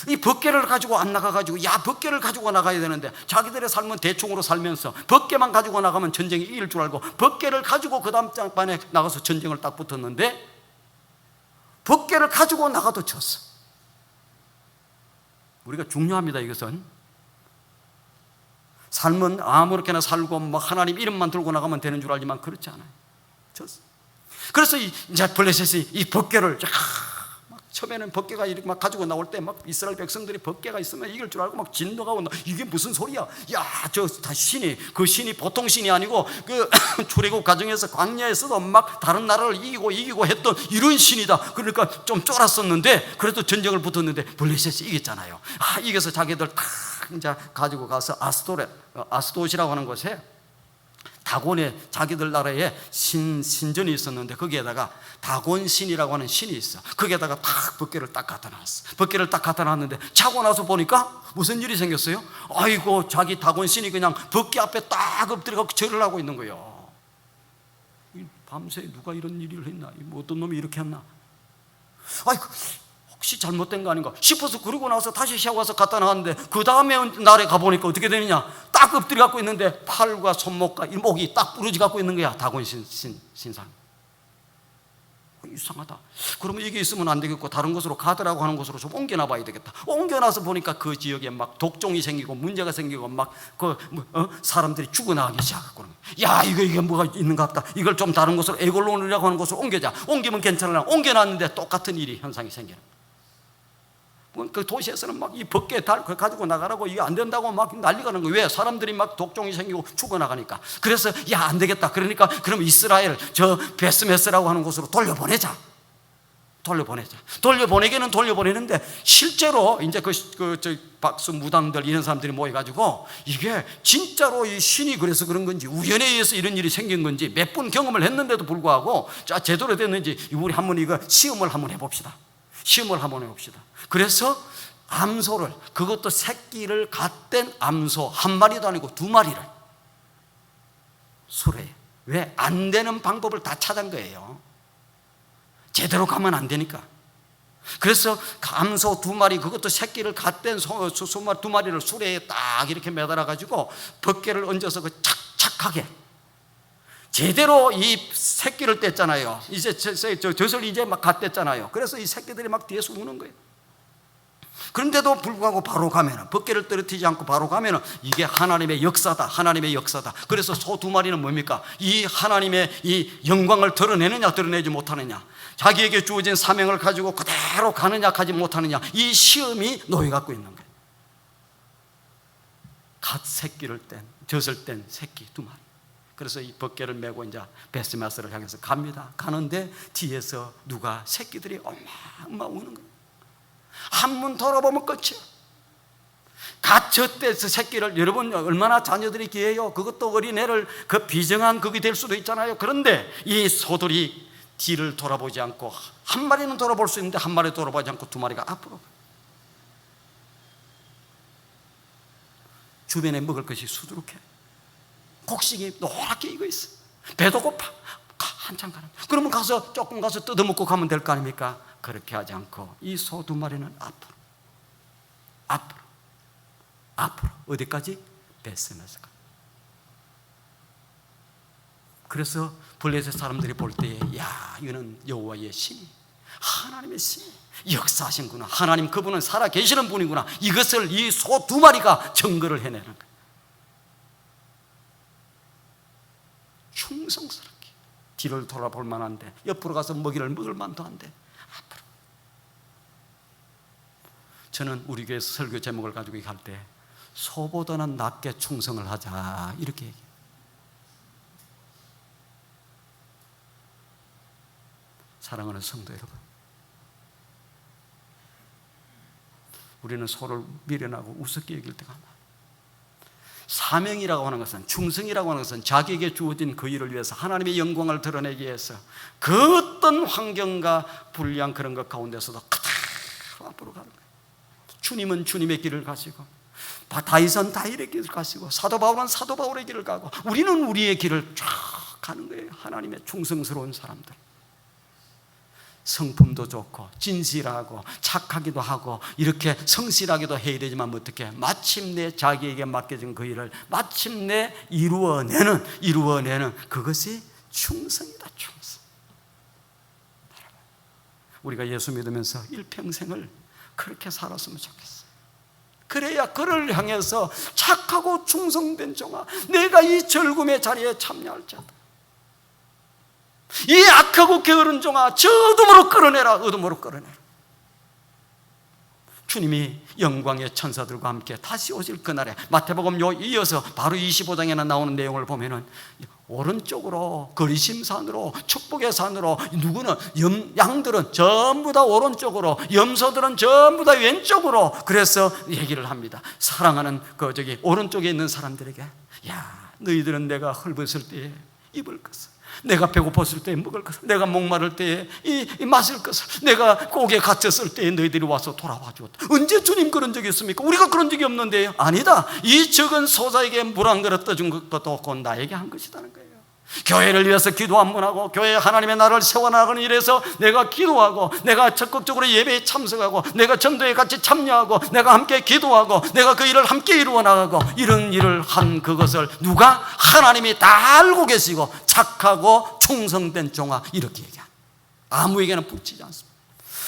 이 법궤를 가지고 안 나가가지고, 야, 법궤를 가지고 나가야 되는데 자기들의 삶은 대충으로 살면서 법궤만 가지고 나가면 전쟁이 이길 줄 알고 법궤를 가지고 그 다음 장반에 나가서 전쟁을 딱 붙었는데 법궤를 가지고 나가도 졌어. 우리가 중요합니다. 이것은 삶은 아무렇게나 살고 뭐 하나님 이름만 들고 나가면 되는 줄 알지만 그렇지 않아요. 졌어. 그래서 이제 블레셋이 이 법궤를 처음에는 법궤가 이렇게 막 가지고 나올 때 막 이스라엘 백성들이 법궤가 있으면 이길 줄 알고 막 진도가 온다. 이게 무슨 소리야? 야, 저 다 신이, 그 신이 보통 신이 아니고 그 출애굽 과정에서 광야에서도 막 다른 나라를 이기고 했던 이런 신이다. 그러니까 좀 쫄았었는데 그래도 전쟁을 붙었는데 블레셋이 이겼잖아요. 이겨서 자기들 이제 가지고 가서 아스도시라고 하는 곳에 다곤의 자기들 나라에 신전이 있었는데 거기에다가 다곤신이라고 하는 신이 있어. 거기에다가 딱 법궤를 딱 갖다 놨어. 법궤를 딱 갖다 놨는데 자고 나서 보니까 무슨 일이 생겼어요? 아이고, 자기 다곤신이 그냥 법궤 앞에 딱 엎드려서 절을 하고 있는 거예요. 밤새 누가 이런 일을 했나? 어떤 놈이 이렇게 했나? 아이고, 혹시 잘못된 거 아닌가 싶어서 그러고 나서 다시 샤워해서 갖다 놨는데 그 다음에 날에 가보니까 어떻게 되느냐? 딱 엎드려 갖고 있는데 팔과 손목과 이 목이 딱 부러지 갖고 있는 거야. 다곤 신상. 이상하다. 그러면 이게 있으면 안 되겠고 다른 곳으로 가더라고 하는 곳으로 좀 옮겨놔 봐야 되겠다. 옮겨놔서 보니까 그 지역에 막 독종이 생기고 문제가 생기고 막 사람들이 죽어나가기 시작하고, 야, 이게 뭐가 있는 것 같다. 이걸 좀 다른 곳으로 에골론이라고 하는 곳으로 옮겨자. 옮기면 괜찮으나 옮겨놨는데 똑같은 현상이 생기는. 그 도시에서는 막 이 법궤 가지고 나가라고 이게 안 된다고 막 난리가 나는 거예요. 왜? 사람들이 막 독종이 생기고 죽어나가니까. 그래서 야, 안 되겠다. 그러니까 그럼 이스라엘 저 베스메스라고 하는 곳으로 돌려보내자. 돌려보내기는 돌려보내는데 실제로 이제 저 박수 무당들 이런 사람들이 모여가지고 이게 진짜로 이 신이 그래서 그런 건지 우연에 의해서 이런 일이 생긴 건지 몇 번 경험을 했는데도 불구하고 제대로 됐는지 우리 한번 이거 시험을 한번 해봅시다. 그래서 암소를, 그것도 새끼를 갖댄 암소 한 마리도 아니고 두 마리를 수레. 왜? 안 되는 방법을 다 찾은 거예요. 제대로 가면 안 되니까. 그래서 감소 2마리, 그것도 새끼를 갓된 소 2마리를 수레에 딱 이렇게 매달아 가지고 덮개를 얹어서 그 착착하게 제대로 이 새끼를 뗐잖아요. 이제 젖을 이제 막 갓댔잖아요. 그래서 이 새끼들이 막 뒤에서 우는 거예요. 그런데도 불구하고 바로 가면은, 덮개를 떨어뜨리지 않고 바로 가면은 이게 하나님의 역사다, 하나님의 역사다. 그래서 소 2마리는 뭡니까? 이 하나님의 이 영광을 드러내느냐 드러내지 못하느냐, 자기에게 주어진 사명을 가지고 그대로 가느냐 가지 못하느냐, 이 시험이 놓여 갖고 있는 거예요. 갓 새끼를 뗀, 젖을 뗀 새끼 2마리. 그래서 이 덮개를 메고 이제 베스마스를 향해서 갑니다. 가는데 뒤에서 누가, 새끼들이 엄마 우는 거예요. 한문 돌아보면 끝이에요. 갓젖대서 새끼를, 여러분 얼마나 자녀들이 귀해요. 그것도 어린애를 그 비정한 그게 될 수도 있잖아요. 그런데 이 소들이 뒤를 돌아보지 않고, 한 마리는 돌아볼 수 있는데 한 마리 돌아보지 않고 2마리가 앞으로, 주변에 먹을 것이 수두룩해. 곡식이 노랗게 익어 있어. 배도 고파. 한참 가는. 그러면 가서 조금 가서 뜯어먹고 가면 될 거 아닙니까? 그렇게 하지 않고 이 소 2마리는 앞으로 어디까지? 베스메스가. 그래서 블레셋 사람들이 볼 때에, 야, 이거는 여호와의 신이, 하나님의 신이 역사하신구나, 하나님 그분은 살아 계시는 분이구나, 이것을 이 소 2마리가 증거를 해내는 거예요. 충성스럽게 뒤를 돌아볼 만한데, 옆으로 가서 먹이를 먹을 만도 한데 앞으로. 저는 우리 교회 설교 제목을 가지고 할 때 소보다는 낮게 충성을 하자 이렇게 얘기해요. 사랑하는 성도 여러분, 우리는 소를 미련하고 우습게 여길 때가 많아요. 사명이라고 하는 것은, 충성이라고 하는 것은 자기에게 주어진 그 일을 위해서 하나님의 영광을 드러내기 위해서 그 어떤 환경과 불리한 그런 것 가운데서도 그대로 앞으로 가는 거예요. 주님은 주님의 길을 가시고, 다윗은 다윗의 길을 가시고, 사도 바울은 사도 바울의 길을 가고, 우리는 우리의 길을 쫙 가는 거예요. 하나님의 충성스러운 사람들. 성품도 좋고 진실하고 착하기도 하고 이렇게 성실하기도 해야 되지만, 어떻게 마침내 자기에게 맡겨진 그 일을 마침내 이루어내는 그것이 충성이다. 충성. 우리가 예수 믿으면서 일평생을 그렇게 살았으면 좋겠어요. 그래야 그를 향해서 착하고 충성된 종아, 내가 이 절금의 자리에 참여할 자다, 이 악하고 게으른 종아, 저 어둠으로 끌어내라, 어둠으로 끌어내라. 주님이 영광의 천사들과 함께 다시 오실 그날에, 마태복음 이어서 바로 25장에나 나오는 내용을 보면은, 오른쪽으로 거리심산으로, 축복의 산으로, 누구는 양들은 전부 다 오른쪽으로, 염소들은 전부 다 왼쪽으로. 그래서 얘기를 합니다. 사랑하는 오른쪽에 있는 사람들에게, 야, 너희들은 내가 헐벗을 때에 입을 것을, 내가 배고팠을 때에 먹을 것을, 내가 목마를 때에 마실 것을, 내가 꼭에 갇혔을 때에 너희들이 와서 돌아와 주었다. 언제 주님 그런 적이 있습니까? 우리가 그런 적이 없는데요. 아니다. 이 적은 소자에게 물 한 그릇 떠준 것도 곧 나에게 한 것이라는 거예요. 교회를 위해서 기도 한 번 하고, 교회 하나님의 나라를 세워나가는 일에서 내가 기도하고, 내가 적극적으로 예배에 참석하고, 내가 전도에 같이 참여하고, 내가 함께 기도하고, 내가 그 일을 함께 이루어 나가고, 이런 일을 한 그것을 누가? 하나님이 다 알고 계시고 착하고 충성된 종아, 이렇게 얘기합니다. 아무에게나 붙이지 않습니다.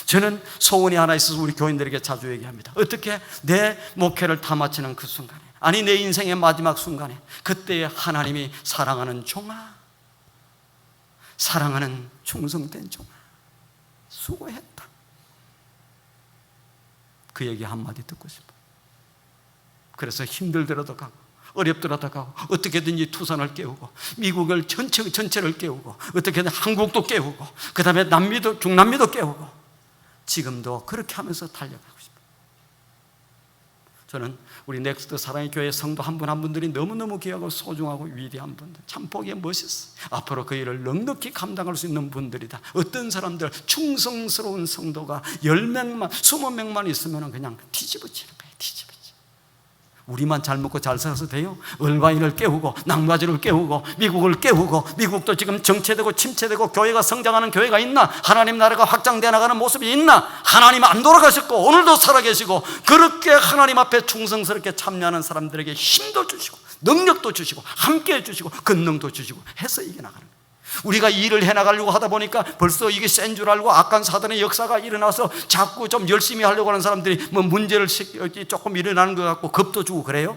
저는 소원이 하나 있어서 우리 교인들에게 자주 얘기합니다. 어떻게? 내 목회를 다 마치는 그 순간에, 아니 내 인생의 마지막 순간에, 그때에 하나님이 사랑하는 종아, 사랑하는 충성된 종아, 수고했다, 그 얘기 한마디 듣고 싶어요. 그래서 힘들더라도 가고, 어렵더라도 가고, 어떻게든지 투선을 깨우고, 미국을 전체를 깨우고, 어떻게든 한국도 깨우고, 그 다음에 남미도, 중남미도 깨우고, 지금도 그렇게 하면서 달려가고 싶어요. 저는 우리 넥스트 사랑의 교회 성도 한 분 한 분들이 너무너무 귀하고 소중하고 위대한 분들, 참 보기에 멋있어요. 앞으로 그 일을 넉넉히 감당할 수 있는 분들이다. 어떤 사람들, 충성스러운 성도가 10명만 20명만 있으면 그냥 뒤집어지는 거예요. 뒤집어지. 우리만 잘 먹고 잘 살아서 돼요? 얼바인을 깨우고 남가주를 깨우고 미국을 깨우고, 미국도 지금 정체되고 침체되고 교회가 성장하는 교회가 있나? 하나님 나라가 확장되어 나가는 모습이 있나? 하나님 안 돌아가셨고 오늘도 살아계시고, 그렇게 하나님 앞에 충성스럽게 참여하는 사람들에게 힘도 주시고 능력도 주시고 함께 해주시고 권능도 주시고 해서 이겨나가는 거예요. 우리가 일을 해나가려고 하다 보니까 벌써 이게 센 줄 알고 악한 사단의 역사가 일어나서 자꾸 좀 열심히 하려고 하는 사람들이 뭐 문제를 조금 일어나는 것 같고 겁도 주고 그래요.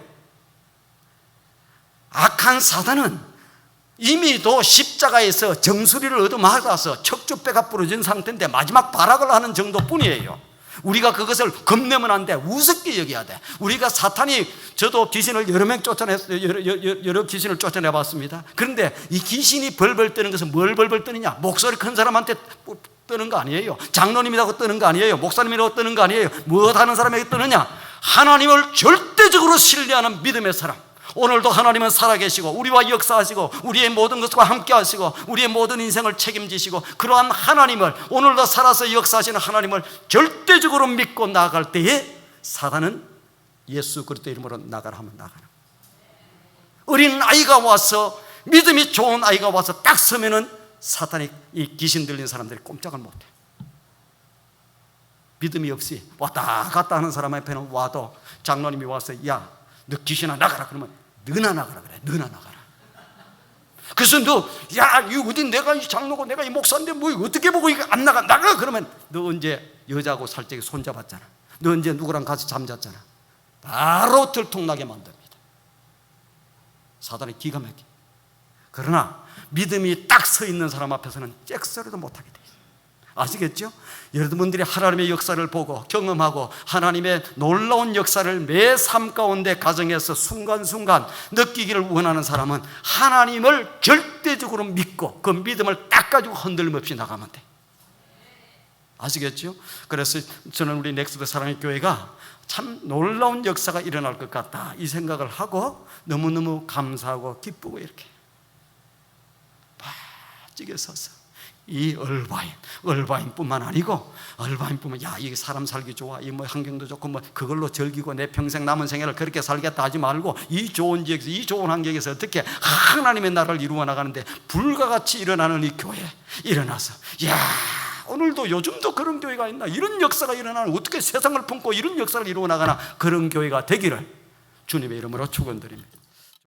악한 사단은 이미도 십자가에서 정수리를 얻어맞아서 척추뼈가 부러진 상태인데 마지막 발악을 하는 정도뿐이에요. 우리가 그것을 겁내면 안 돼. 우습게 여겨야 돼. 우리가 사탄이, 저도 귀신을 여러 귀신을 쫓아내 봤습니다. 그런데 이 귀신이 벌벌 떠는 것은 뭘 벌벌 떠느냐? 목소리 큰 사람한테 떠는 거 아니에요. 장로님이라고 떠는 거 아니에요. 목사님이라고 떠는 거 아니에요. 무엇하는 사람에게 떠느냐? 하나님을 절대적으로 신뢰하는 믿음의 사람. 오늘도 하나님은 살아계시고 우리와 역사하시고 우리의 모든 것과 함께 하시고 우리의 모든 인생을 책임지시고, 그러한 하나님을, 오늘도 살아서 역사하시는 하나님을 절대적으로 믿고 나아갈 때에 사단은 예수 그리스도 이름으로 나가라 하면 나가는 거예요. 어린 아이가 와서, 믿음이 좋은 아이가 와서 딱 서면은 사탄이, 이 귀신 들린 사람들이 꼼짝을 못해. 믿음이 없이 왔다 갔다 하는 사람 앞에는 와도 장로님이 와서 야, 너 귀신아 나가라 그러면 너나 나가라 그래. 너나 나가라. 그래서 너, 야, 이거 어디, 내가 이 장로고 내가 이 목사인데 뭐 어떻게 보고 이거 안 나가? 나가! 그러면 너 언제 여자하고 살짝이 손잡았잖아. 너 언제 누구랑 같이 잠잤잖아. 바로 들통나게 만듭니다. 사단의 기가 막혀. 그러나 믿음이 딱 서 있는 사람 앞에서는 잭소리도 못하게 돼 있어요. 아시겠죠? 여러분들이 하나님의 역사를 보고 경험하고 하나님의 놀라운 역사를 매 삶 가운데 가정에서 순간순간 느끼기를 원하는 사람은 하나님을 절대적으로 믿고 그 믿음을 딱 가지고 흔들림 없이 나가면 돼. 아시겠죠? 그래서 저는 우리 넥스트 사랑의 교회가 참 놀라운 역사가 일어날 것 같다, 이 생각을 하고 너무너무 감사하고 기쁘고 이렇게 바짝에 서서 이 얼바인뿐만 아니고, 얼바인뿐만, 야, 이게 사람 살기 좋아, 이 뭐 환경도 좋고 뭐 그걸로 즐기고 내 평생 남은 생애를 그렇게 살겠다 하지 말고, 이 좋은 지역에서, 이 좋은 환경에서 어떻게 하나님의 나라를 이루어 나가는데 불가같이 일어나는 이 교회 일어나서, 야, 오늘도 요즘도 그런 교회가 있나, 이런 역사가 일어나는, 어떻게 세상을 품고 이런 역사를 이루어 나가나, 그런 교회가 되기를 주님의 이름으로 축원드립니다.